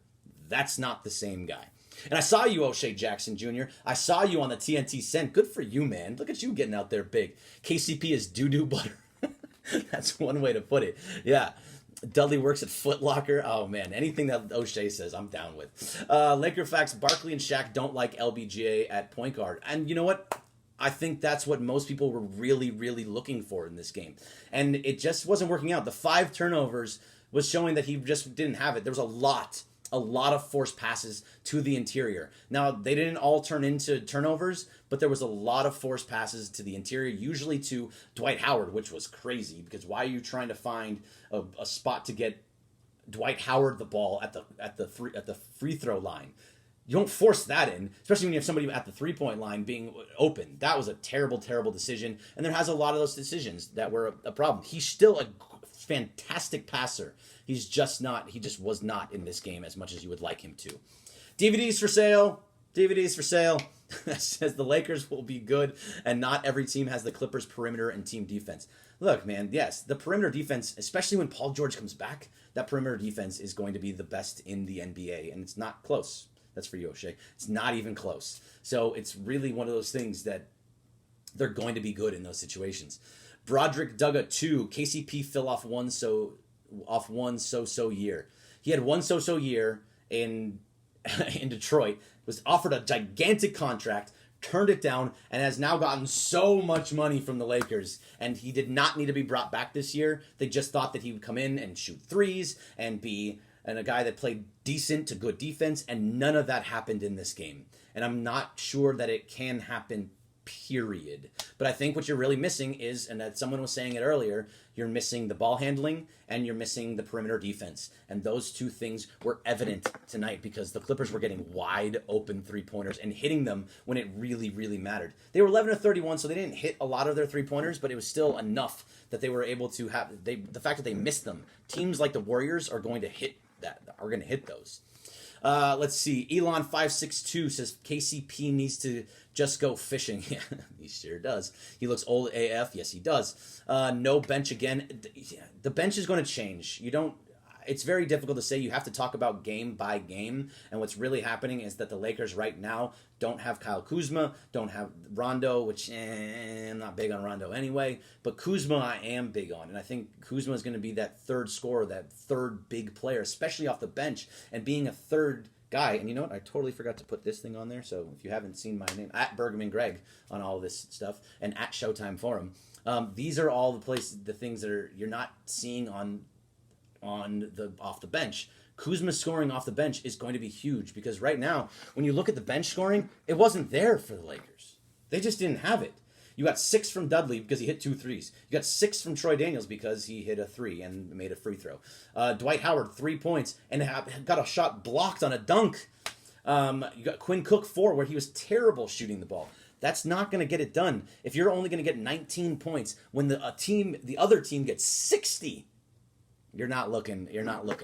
That's not the same guy. And I saw you, O'Shea Jackson Jr. I saw you on the TNT Cent. Good for you, man. Look at you getting out there big. KCP is doo-doo butter. That's one way to put it. Yeah. Dudley works at Foot Locker. Oh, man. Anything that O'Shea says, I'm down with. Laker facts, Barkley and Shaq don't like LBJ at point guard. And you know what? I think that's what most people were really, really looking for in this game. And it just wasn't working out. The 5 turnovers was showing that he just didn't have it. There was a lot of forced passes to the interior. Now, they didn't all turn into turnovers, but there was a lot of forced passes to the interior, usually to Dwight Howard, which was crazy, because why are you trying to find a spot to get Dwight Howard the ball at the free throw line? You don't force that in, especially when you have somebody at the 3-point line being open. That was a terrible, terrible decision, and there has a lot of those decisions that were a problem. He's still a fantastic passer. He just was not in this game as much as you would like him to. DVDs for sale. DVDs for sale. Says the Lakers will be good, and not every team has the Clippers' perimeter and team defense. Look, man, yes, the perimeter defense, especially when Paul George comes back, that perimeter defense is going to be the best in the NBA, and it's not close. That's for you, O'Shea. It's not even close. So it's really one of those things that they're going to be good in those situations. Broderick Dugga 2. KCP fell off one so-so year. He had one so-so year in Detroit, was offered a gigantic contract, turned it down, and has now gotten so much money from the Lakers. And he did not need to be brought back this year. They just thought that he would come in and shoot threes and be a guy that played decent to good defense, and none of that happened in this game. And I'm not sure that it can happen, period. But I think what you're really missing is, and that someone was saying it earlier, you're missing the ball handling and you're missing the perimeter defense. And those two things were evident tonight because the Clippers were getting wide open 3-pointers and hitting them when it really, really mattered. They were 11 of 31, so they didn't hit a lot of their 3-pointers, but it was still enough that they were able to have the fact that they missed them. Teams like the Warriors are going to hit those. Let's see. Elon562 says KCP needs to just go fishing. Yeah, he sure does. He looks old AF. Yes, he does. No bench again. The bench is going to change. It's very difficult to say. You have to talk about game by game. And what's really happening is that the Lakers right now don't have Kyle Kuzma, don't have Rondo, which I'm not big on Rondo anyway. But Kuzma I am big on. And I think Kuzma is going to be that third scorer, that third big player, especially off the bench. And being a third guy, and you know what? I totally forgot to put this thing on there. So if you haven't seen my name, at Bergman Greg on all this stuff, and at Showtime Forum, these are all the things that you're not seeing on the off the bench. Kuzma scoring off the bench is going to be huge because right now, when you look at the bench scoring, it wasn't there for the Lakers. They just didn't have it. You got 6 from Dudley because he hit 2 threes. You got 6 from Troy Daniels because he hit a 3 and made a free throw. Dwight Howard, 3 points and got a shot blocked on a dunk. You got Quinn Cook, 4, where he was terrible shooting the ball. That's not going to get it done. If you're only going to get 19 points when the other team gets 60, you're not looking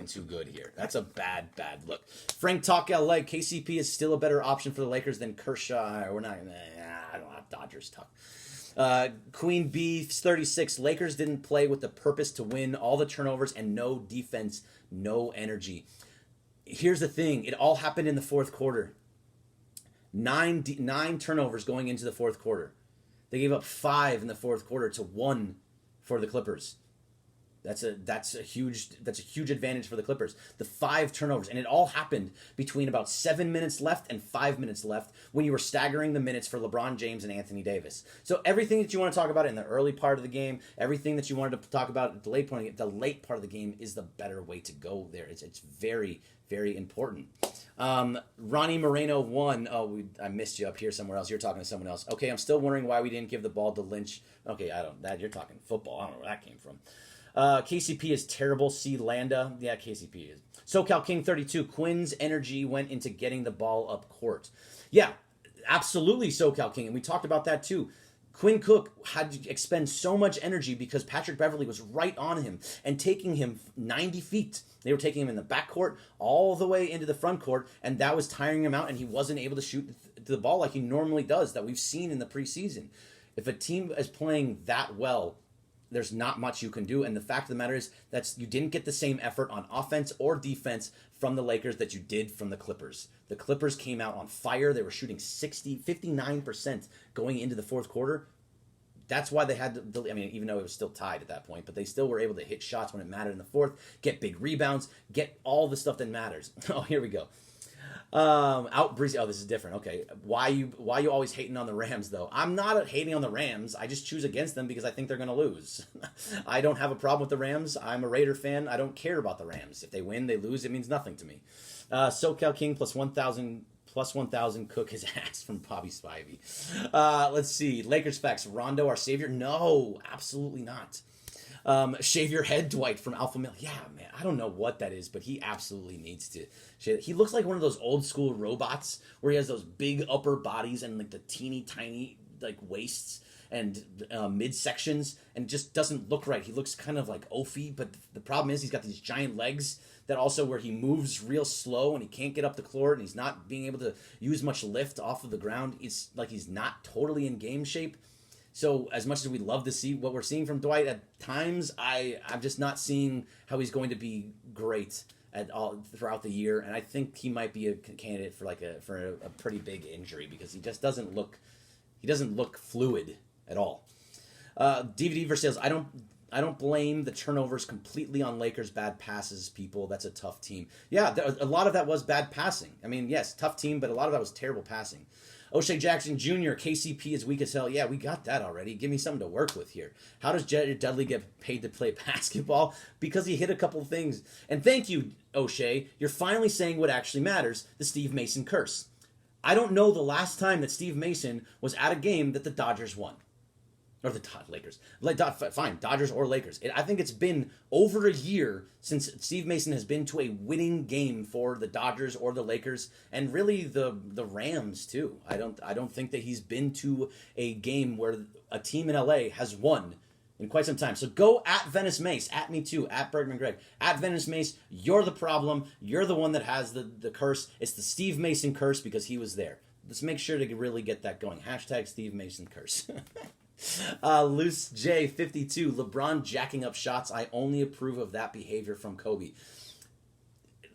too good here. That's a bad look. Frank Talk LA, KCP is still a better option for the Lakers than Kershaw. I don't have Dodgers talk. Queen Bee 36. Lakers didn't play with the purpose to win. All the turnovers and no defense, no energy. Here's the thing. It all happened in the fourth quarter. 9 turnovers going into the fourth quarter. They gave up 5 in the fourth quarter to 1 for the Clippers. That's a huge advantage for the Clippers. The 5 turnovers, and it all happened between about 7 minutes left and 5 minutes left when you were staggering the minutes for LeBron James and Anthony Davis. So everything that you want to talk about in the early part of the game, everything that you wanted to talk about at the late part of the game is the better way to go there. It's very, very important. Ronnie Moreno 1. Oh, I missed you up here somewhere else. You're talking to someone else. Okay, I'm still wondering why we didn't give the ball to Lynch. Okay, you're talking football. I don't know where that came from. KCP is terrible. See Landa. Yeah, KCP is. SoCal King 32. Quinn's energy went into getting the ball up court. Yeah, absolutely, SoCal King. And we talked about that too. Quinn Cook had to expend so much energy because Patrick Beverley was right on him and taking him 90 feet. They were taking him in the backcourt all the way into the front court, and that was tiring him out, and he wasn't able to shoot the ball like he normally does that we've seen in the preseason. If a team is playing that well, there's not much you can do. And the fact of the matter is that you didn't get the same effort on offense or defense from the Lakers that you did from the Clippers. The Clippers came out on fire. They were shooting 59% going into the fourth quarter. That's why they had to, even though it was still tied at that point, but they still were able to hit shots when it mattered in the fourth, get big rebounds, get all the stuff that matters. Oh, here we go. Breezy. Oh, this is different. Okay. Why you always hating on the Rams though? I'm not hating on the Rams. I just choose against them because I think they're going to lose. I don't have a problem with the Rams. I'm a Raider fan. I don't care about the Rams. If they win, they lose. It means nothing to me. SoCal King plus 1,000 cook his ass from Bobby Spivey. Let's see. Lakers facts. Rondo our savior? No, absolutely not. Shave your head, Dwight from Alpha Male. Yeah, man, I don't know what that is, but he absolutely needs to shave. He looks like one of those old school robots where he has those big upper bodies and like the teeny tiny like waists and midsections, and just doesn't look right. He looks kind of like oafy, but the problem is he's got these giant legs that also where he moves real slow and he can't get up the court and he's not being able to use much lift off of the ground. It's like he's not totally in game shape. So as much as we love to see what we're seeing from Dwight at times, I'm just not seeing how he's going to be great at all throughout the year. And I think he might be a candidate for a pretty big injury because he just doesn't look fluid at all. DVD versus sales. I don't blame the turnovers completely on Lakers' bad passes, people. That's a tough team. Yeah, a lot of that was bad passing. I mean, yes, tough team, but a lot of that was terrible passing. O'Shea Jackson Jr., KCP is weak as hell. Yeah, we got that already. Give me something to work with here. How does Jared Dudley get paid to play basketball? Because he hit a couple of things. And thank you, O'Shea. You're finally saying what actually matters, the Steve Mason curse. I don't know the last time that Steve Mason was at a game that the Dodgers won. Or the Lakers. Fine, Dodgers or Lakers. I think it's been over a year since Steve Mason has been to a winning game for the Dodgers or the Lakers, and really the Rams too. I don't think that he's been to a game where a team in LA has won in quite some time. So go at Venice Mace, at me too, at Bergman Greg, at Venice Mace. You're the problem. You're the one that has the curse. It's the Steve Mason curse because he was there. Let's make sure to really get that going. Hashtag Steve Mason curse. Loose J 52. LeBron jacking up shots. I only approve of that behavior from Kobe.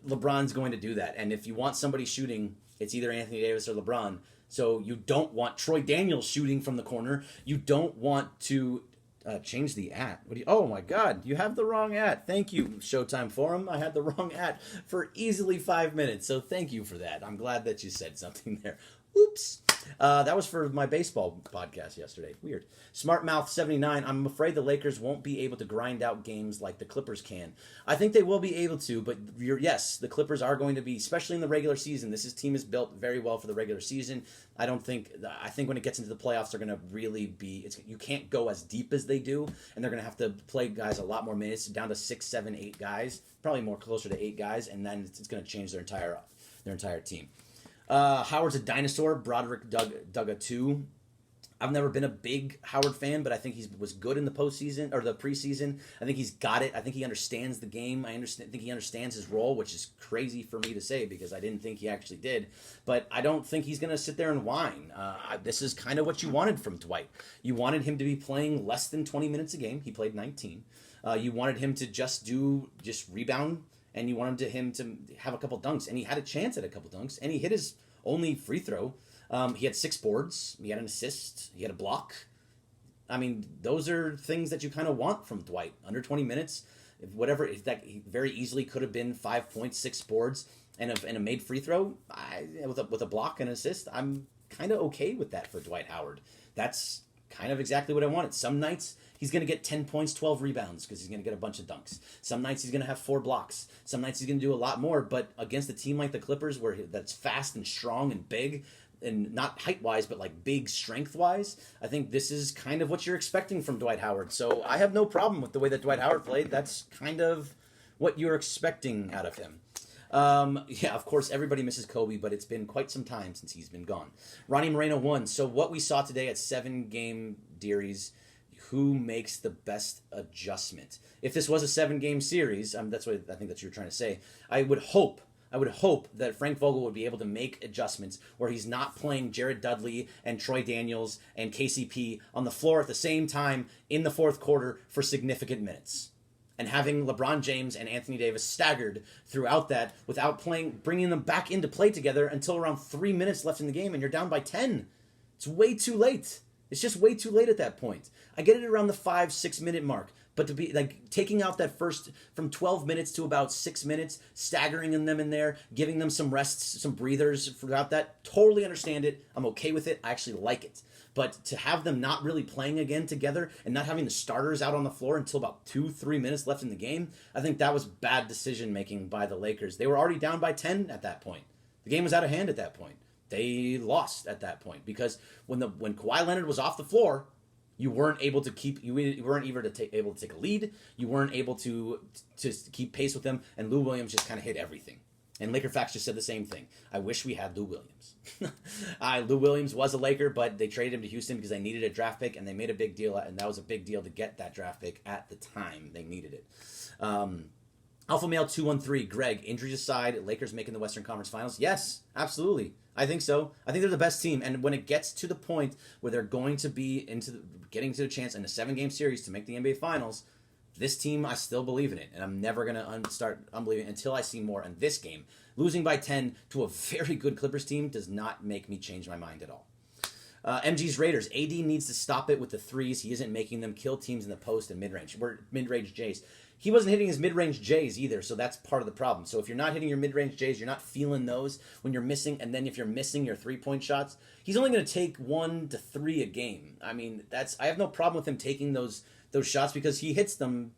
LeBron's going to do that, and if you want somebody shooting, it's either Anthony Davis or LeBron. So you don't want Troy Daniels shooting from the corner. You don't want to change the at. Oh my God, you have the wrong at. Thank you, Showtime Forum. I had the wrong at for easily 5 minutes, so thank you for that. I'm glad that you said something there. Oops. That was for my baseball podcast yesterday. Weird. Smartmouth79, I'm afraid the Lakers won't be able to grind out games like the Clippers can. I think they will be able to, but yes, the Clippers are going to be, especially in the regular season. This team is built very well for the regular season. I think when it gets into the playoffs, they're going to really be, you can't go as deep as they do, and they're going to have to play guys a lot more minutes, down to 6, 7, 8 guys, probably more closer to 8 guys, and then it's going to change their entire team. Howard's a dinosaur. Broderick dug a 2. I've never been a big Howard fan, but I think he was good in the postseason or the preseason. I think he's got it. I think he understands the game. I think he understands his role, which is crazy for me to say because I didn't think he actually did. But I don't think he's going to sit there and whine. This is kind of what you wanted from Dwight. You wanted him to be playing less than 20 minutes a game. He played 19. You wanted him to just rebound, and you wanted him to have a couple dunks, and he had a chance at a couple dunks, and he hit his only free throw. He had 6 boards. He had an assist. He had a block. I mean, those are things that you kind of want from Dwight. Under 20 minutes, if that very easily could have been 5 points, 6 boards, and a made free throw with a block and an assist. I'm kind of okay with that for Dwight Howard. That's kind of exactly what I wanted. Some nights he's going to get 10 points, 12 rebounds because he's going to get a bunch of dunks. Some nights he's going to have 4 blocks. Some nights he's going to do a lot more, but against a team like the Clippers that's fast and strong and big, and not height-wise, but like big strength-wise, I think this is kind of what you're expecting from Dwight Howard. So I have no problem with the way that Dwight Howard played. That's kind of what you're expecting out of him. Yeah, of course, everybody misses Kobe, but it's been quite some time since he's been gone. Ronnie Moreno 1. So what we saw today at 7-game series, who makes the best adjustment? If this was a 7-game series, that's what I think that you're trying to say. I would hope that Frank Vogel would be able to make adjustments where he's not playing Jared Dudley and Troy Daniels and KCP on the floor at the same time in the fourth quarter for significant minutes. And having LeBron James and Anthony Davis staggered throughout that without bringing them back into play together until around 3 minutes left in the game and you're down by 10. It's way too late. It's just way too late at that point. I get it around the 5-6 minute mark. But to be like taking out that first from 12 minutes to about 6 minutes, staggering them in there, giving them some rests, some breathers throughout that, totally understand it. I'm okay with it. I actually like it. But to have them not really playing again together and not having the starters out on the floor until about 2-3 minutes left in the game, I think that was bad decision making by the Lakers. They were already down by 10 at that point. The game was out of hand at that point. They lost at that point because when Kawhi Leonard was off the floor, you weren't able to able to take a lead. You weren't able to keep pace with them, and Lou Williams just kind of hit everything. And Laker Facts just said the same thing. I wish we had Lou Williams. Lou Williams was a Laker, but they traded him to Houston because they needed a draft pick, and they made a big deal, and that was a big deal to get that draft pick at the time they needed it. Alpha Male 213, Greg, injuries aside, Lakers making the Western Conference Finals? Yes, absolutely. I think so. I think they're the best team, and when it gets to the point where they're going to be getting to a chance in a 7-game series to make the NBA Finals, this team, I still believe in it, and I'm never going to start unbelieving until I see more in this game. Losing by 10 to a very good Clippers team does not make me change my mind at all. MG's Raiders. AD needs to stop it with the threes. He isn't making them kill teams in the post and mid-range. We're mid-range Jays. He wasn't hitting his mid-range Jays either, so that's part of the problem. So if you're not hitting your mid-range Jays, you're not feeling those when you're missing, and then if you're missing your 3-point shots, he's only going to take 1 to 3 a game. I mean, I have no problem with him taking those shots because he hits them,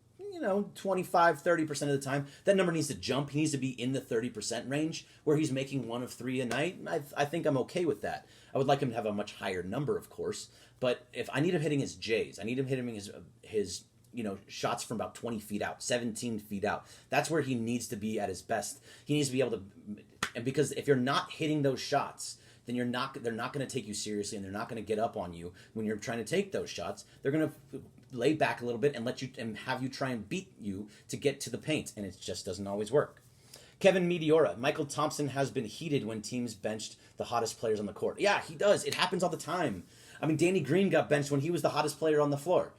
25, 30% of the time. That number needs to jump. He needs to be in the 30% range where he's making 1 of 3 a night. I think I'm okay with that. I would like him to have a much higher number, of course, but if I need him hitting his Jays, I need him hitting his shots from about 20 feet out, 17 feet out. That's where he needs to be at his best. He needs to be able to, and because if you're not hitting those shots, then they're not going to take you seriously, and they're not going to get up on you when you're trying to take those shots. They're going to lay back a little bit and have you try and beat you to get to the paint, and it just doesn't always work. Kevin Meteora, Michael Thompson has been heated when teams benched the hottest players on the court. Yeah, he does. It happens all the time. I mean, Danny Green got benched when he was the hottest player on the floor.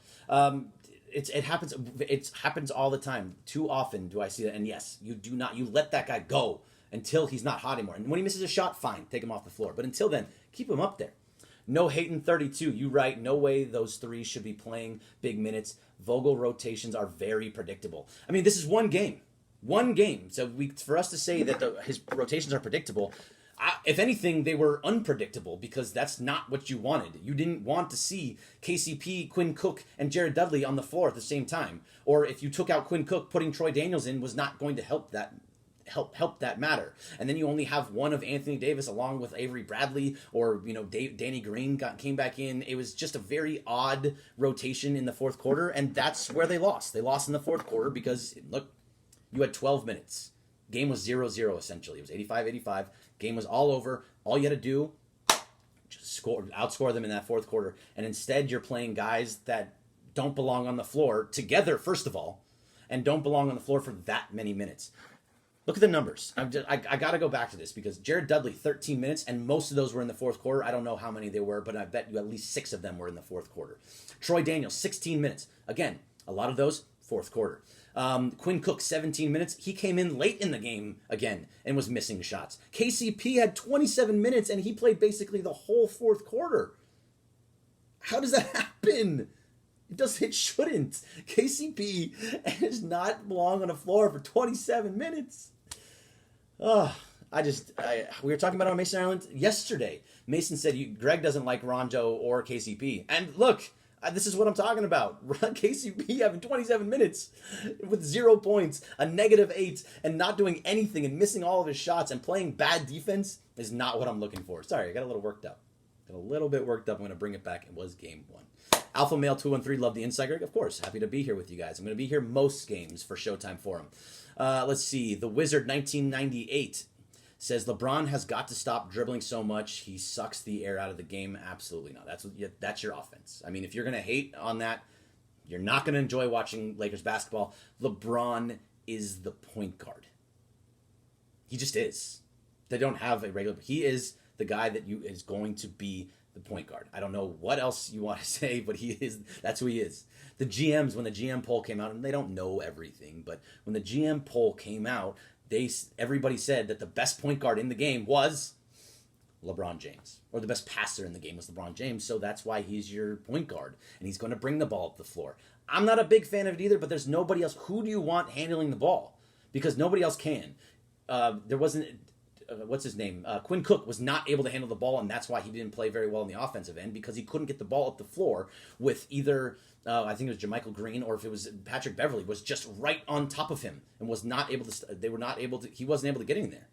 It happens. It happens all the time. Too often do I see that. And yes, you let that guy go until he's not hot anymore. And when he misses a shot, fine, take him off the floor. But until then, keep him up there. No Hayton 32. You right. No way those three should be playing big minutes. Vogel rotations are very predictable. I mean, this is one game. One game. So for us to say that his rotations are predictable, if anything, they were unpredictable because that's not what you wanted. You didn't want to see KCP, Quinn Cook, and Jared Dudley on the floor at the same time. Or if you took out Quinn Cook, putting Troy Daniels in was not going to help that matter. And then you only have one of Anthony Davis along with Avery Bradley or Danny Green came back in. It was just a very odd rotation in the fourth quarter, and that's where they lost. They lost in the fourth quarter because look, you had 12 minutes. Game was 0-0 essentially. It was 85-85. Game was all over. All you had to do, just outscore them in that fourth quarter. And instead, you're playing guys that don't belong on the floor together, first of all, and don't belong on the floor for that many minutes. Look at the numbers. I got to go back to this because Jared Dudley, 13 minutes, and most of those were in the fourth quarter. I don't know how many they were, but I bet you at least 6 of them were in the fourth quarter. Troy Daniels, 16 minutes. Again, a lot of those, fourth quarter. Quinn Cook, 17 minutes. He came in late in the game again and was missing shots. KCP had 27 minutes, and he played basically the whole fourth quarter. How does that happen? It shouldn't. KCP does not belong on the floor for 27 minutes. We were talking about it on Mason Ireland yesterday. Mason said Greg doesn't like Rondo or KCP. And look, this is what I'm talking about. KCP having 27 minutes with 0 points, a -8, and not doing anything and missing all of his shots and playing bad defense is not what I'm looking for. Sorry, I got a little worked up. I'm going to bring it back. It was game 1. Alpha Male 213, love the Insider. Of course, happy to be here with you guys. I'm going to be here most games for Showtime Forum. Let's see. The Wizard 1998 says LeBron has got to stop dribbling so much. He sucks the air out of the game. Absolutely not. That's your offense. I mean, if you're going to hate on that, you're not going to enjoy watching Lakers basketball. LeBron is the point guard. He just is. They don't have a regular. He is the guy that is going to be the point guard. I don't know what else you want to say, but he is. That's who he is. The GMs, when the GM poll came out, and they don't know everything, but when the GM poll came out, everybody said that the best point guard in the game was LeBron James, or the best passer in the game was LeBron James. So that's why he's your point guard, and he's going to bring the ball up the floor. I'm not a big fan of it either, but there's nobody else. Who do you want handling the ball? Because nobody else can. There wasn't. What's his name? Quinn Cook was not able to handle the ball, and that's why he didn't play very well in the offensive end because he couldn't get the ball up the floor with either, I think it was JaMychal Green, or if it was Patrick Beverley, was just right on top of him and was not able to. He wasn't able to get in there.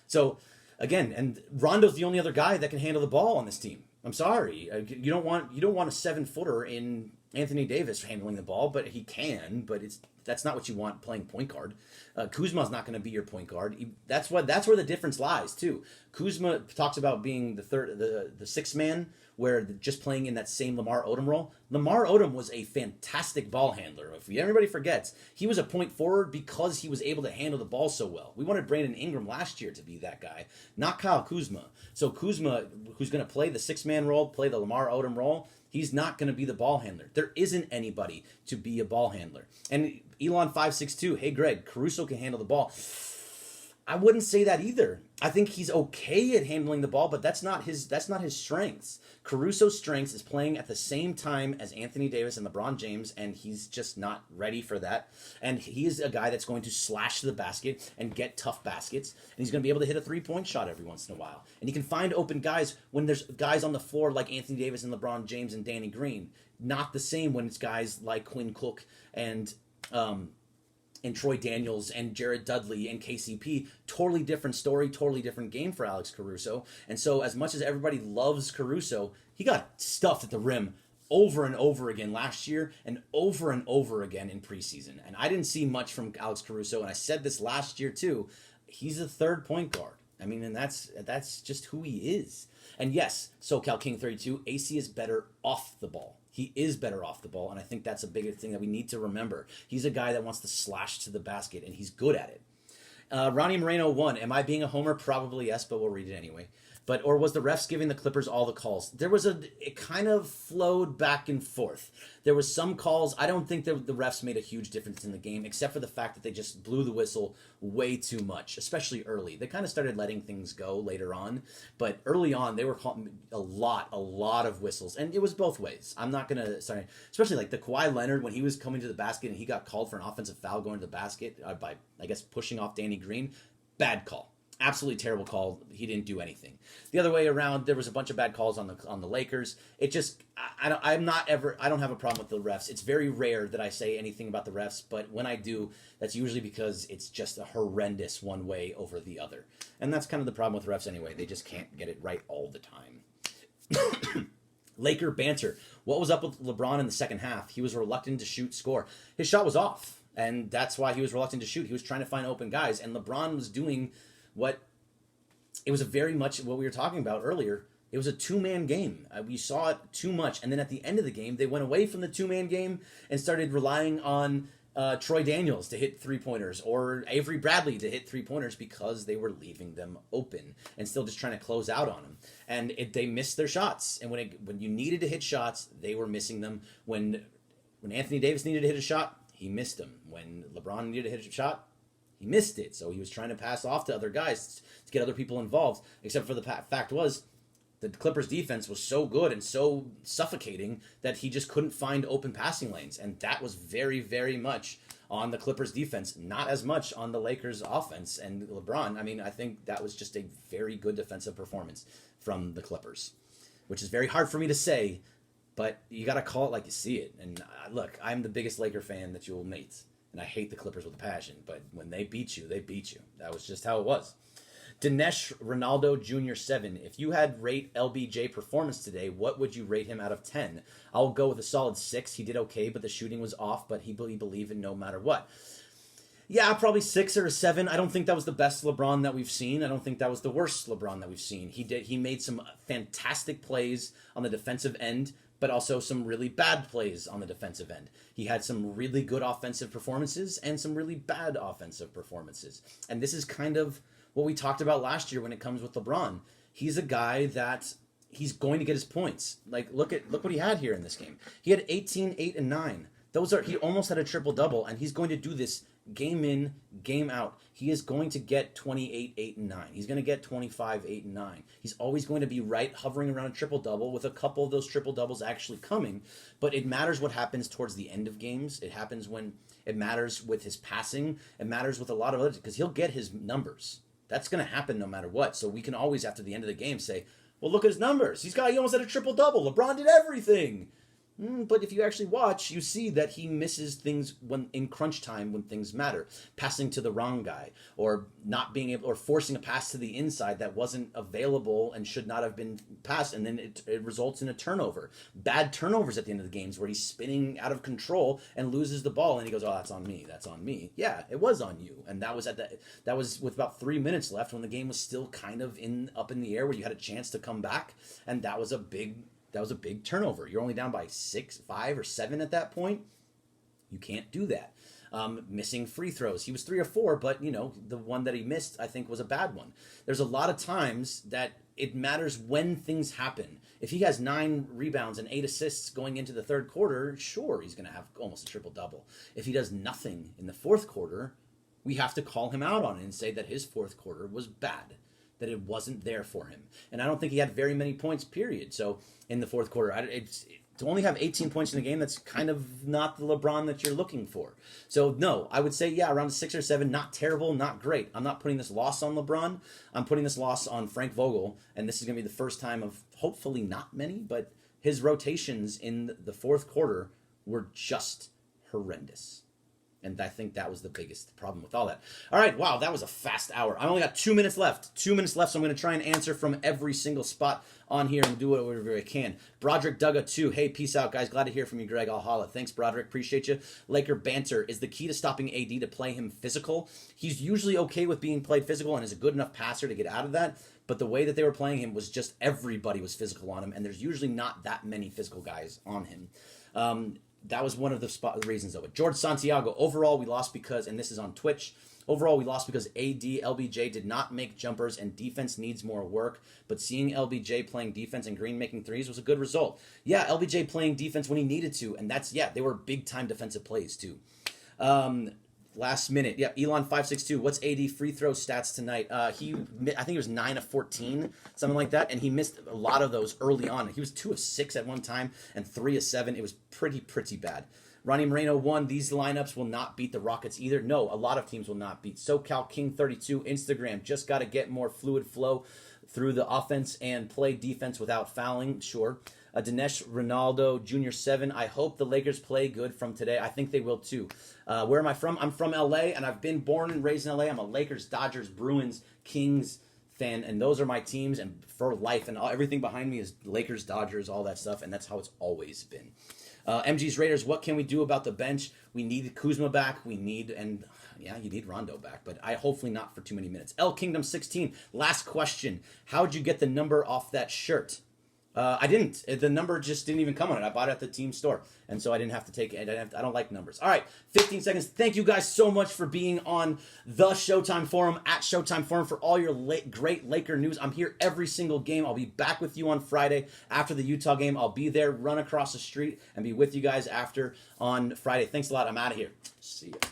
So again, and Rondo's the only other guy that can handle the ball on this team. I'm sorry, you don't want a 7-footer in Anthony Davis handling the ball, but he can. But that's not what you want playing point guard. Kuzma's not going to be your point guard. That's where the difference lies too. Kuzma talks about being the sixth man, where just playing in that same Lamar Odom role. Lamar Odom was a fantastic ball handler. If everybody forgets, he was a point forward because he was able to handle the ball so well. We wanted Brandon Ingram last year to be that guy, not Kyle Kuzma. So Kuzma, who's going to play the six-man role, play the Lamar Odom role, he's not going to be the ball handler. There isn't anybody to be a ball handler. And Elon 562, hey Greg, Caruso can handle the ball. I wouldn't say that either. I think he's okay at handling the ball, but that's not his strengths. Caruso's strengths is playing at the same time as Anthony Davis and LeBron James, and he's just not ready for that. And he's a guy that's going to slash to the basket and get tough baskets, and he's going to be able to hit a three-point shot every once in a while. And he can find open guys when there's guys on the floor like Anthony Davis and LeBron James and Danny Green. Not the same when it's guys like Quinn Cook and Troy Daniels and Jared Dudley and KCP. Totally different story, totally different game for Alex Caruso. And so as much as everybody loves Caruso, he got stuffed at the rim over and over again last year and over again in preseason. And I didn't see much from Alex Caruso, and I said this last year too. He's a third point guard. I mean, and that's just who he is. And yes, SoCal King 32, AC is better off the ball. He is better off the ball, and I think that's a bigger thing that we need to remember. He's a guy that wants to slash to the basket, and he's good at it. Ronnie Moreno 1, am I being a homer? Probably yes, but we'll read it anyway. or was the refs giving the Clippers all the calls? It kind of flowed back and forth. There was some calls. I don't think that the refs made a huge difference in the game, except for the fact that they just blew the whistle way too much, especially early. They kind of started letting things go later on, but early on they were calling a lot of whistles, and it was both ways. I'm not gonna sorry, especially like the Kawhi Leonard when he was coming to the basket and he got called for an offensive foul going to the basket by I guess pushing off Danny Green. Bad call. Absolutely terrible call. He didn't do anything. The other way around, there was a bunch of bad calls on the Lakers. It just I don't have a problem with the refs. It's very rare that I say anything about the refs, but when I do, that's usually because it's just a horrendous one way over the other. And that's kind of the problem with refs anyway. They just can't get it right all the time. Laker banter. What was up with LeBron in the second half? He was reluctant to shoot, score. His shot was off, and that's why he was reluctant to shoot. He was trying to find open guys, and LeBron was doing it was a very much what we were talking about earlier. It was a two-man game. We saw it too much. And then at the end of the game, they went away from the two-man game and started relying on Troy Daniels to hit three-pointers or Avery Bradley to hit three-pointers because they were leaving them open and still just trying to close out on them. And they missed their shots. And when you needed to hit shots, they were missing them. When Anthony Davis needed to hit a shot, he missed them. When LeBron needed to hit a shot, he missed it, so he was trying to pass off to other guys to get other people involved, except for the fact was the Clippers defense was so good and so suffocating that he just couldn't find open passing lanes, and that was very, very much on the Clippers defense, not as much on the Lakers offense. And LeBron, I mean, I think that was just a very good defensive performance from the Clippers, which is very hard for me to say, but you got to call it like you see it. And look, I'm the biggest Laker fan that you will meet. And I hate the Clippers with a passion, but when they beat you, they beat you. That was just how it was. Dinesh Ronaldo Jr. 7. If you had rate LBJ performance today, what would you rate him out of 10? I'll go with a solid 6. He did okay, but the shooting was off, but he believed in no matter what. Yeah, probably 6 or a 7. I don't think that was the best LeBron that we've seen. I don't think that was the worst LeBron that we've seen. He made some fantastic plays on the defensive end, but also some really bad plays on the defensive end. He had some really good offensive performances and some really bad offensive performances. And this is kind of what we talked about last year when it comes with LeBron. He's a guy that he's going to get his points. Like, look what he had here in this game. He had 18, 8, and 9. He almost had a triple-double, and he's going to do this game in, game out. He is going to get 28, 8, and 9. He's going to get 25, 8, and 9. He's always going to be hovering around a triple-double with a couple of those triple-doubles actually coming. But it matters what happens towards the end of games. It happens when it matters with his passing. It matters with a lot of others because he'll get his numbers. That's going to happen no matter what. So we can always, after the end of the game, say, well, look at his numbers. He almost had a triple-double. LeBron did everything. But if you actually watch, you see that he misses things when in crunch time when things matter. Passing to the wrong guy, or not being able, or forcing a pass to the inside that wasn't available and should not have been passed, and then it results in a turnover. Bad turnovers at the end of the games where he's spinning out of control and loses the ball, and he goes, "Oh, that's on me. That's on me." Yeah, it was on you, and that was with about 3 minutes left when the game was still kind of up in the air, where you had a chance to come back, and that was a big turnover. You're only down by 6, 5, or 7 at that point. You can't do that. Missing free throws. He was 3 or 4, but the one that he missed, I think, was a bad one. There's a lot of times that it matters when things happen. If he has 9 rebounds and 8 assists going into the third quarter, sure, he's going to have almost a triple-double. If he does nothing in the fourth quarter, we have to call him out on it and say that his fourth quarter was bad, that it wasn't there for him. And I don't think he had very many points, period. So in the fourth quarter, to only have 18 points in the game, that's kind of not the LeBron that you're looking for. So no, I would say, yeah, around 6 or 7, not terrible, not great. I'm not putting this loss on LeBron. I'm putting this loss on Frank Vogel, and this is going to be the first time of hopefully not many, but his rotations in the fourth quarter were just horrendous. And I think that was the biggest problem with all that. All right, wow, that was a fast hour. I only got 2 minutes left. 2 minutes left, so I'm going to try and answer from every single spot on here and do whatever I can. Broderick Dugga 2. Hey, peace out, guys. Glad to hear from you, Greg. I'll holla. Thanks, Broderick. Appreciate you. Laker banter. Is the key to stopping AD to play him physical? He's usually okay with being played physical and is a good enough passer to get out of that. But the way that they were playing him was just everybody was physical on him, and there's usually not that many physical guys on him. that was one of the reasons of it. George Santiago, overall we lost because, and this is on Twitch, overall we lost because AD, LBJ did not make jumpers and defense needs more work, but seeing LBJ playing defense and Green making threes was a good result. Yeah, LBJ playing defense when he needed to, and that's, yeah, they were big-time defensive plays too. Last minute, yep. Elon562. What's AD free throw stats tonight? I think he was 9 of 14, something like that, and he missed a lot of those early on. He was 2 of 6 at one time and 3 of 7. It was pretty bad. Ronnie Moreno 1. These lineups will not beat the Rockets either. No, a lot of teams will not beat. SoCal King 32. Instagram. Just got to get more fluid flow through the offense and play defense without fouling. Sure. Dinesh Ronaldo Jr. 7. I hope the Lakers play good from today. I think they will too. Where am I from? I'm from LA, and I've been born and raised in LA. I'm a Lakers, Dodgers, Bruins, Kings fan, and those are my teams and for life. And everything behind me is Lakers, Dodgers, all that stuff, and that's how it's always been. MG's Raiders, what can we do about the bench? We need Kuzma back. You need Rondo back, but hopefully not for too many minutes. L Kingdom 16, last question. How'd you get the number off that shirt? I didn't. The number just didn't even come on it. I bought it at the team store, and so I didn't have to take it. I don't like numbers. All right, 15 seconds. Thank you guys so much for being on the Showtime Forum, at Showtime Forum, for all your great Laker news. I'm here every single game. I'll be back with you on Friday after the Utah game. I'll be there, run across the street, and be with you guys after on Friday. Thanks a lot. I'm out of here. See ya.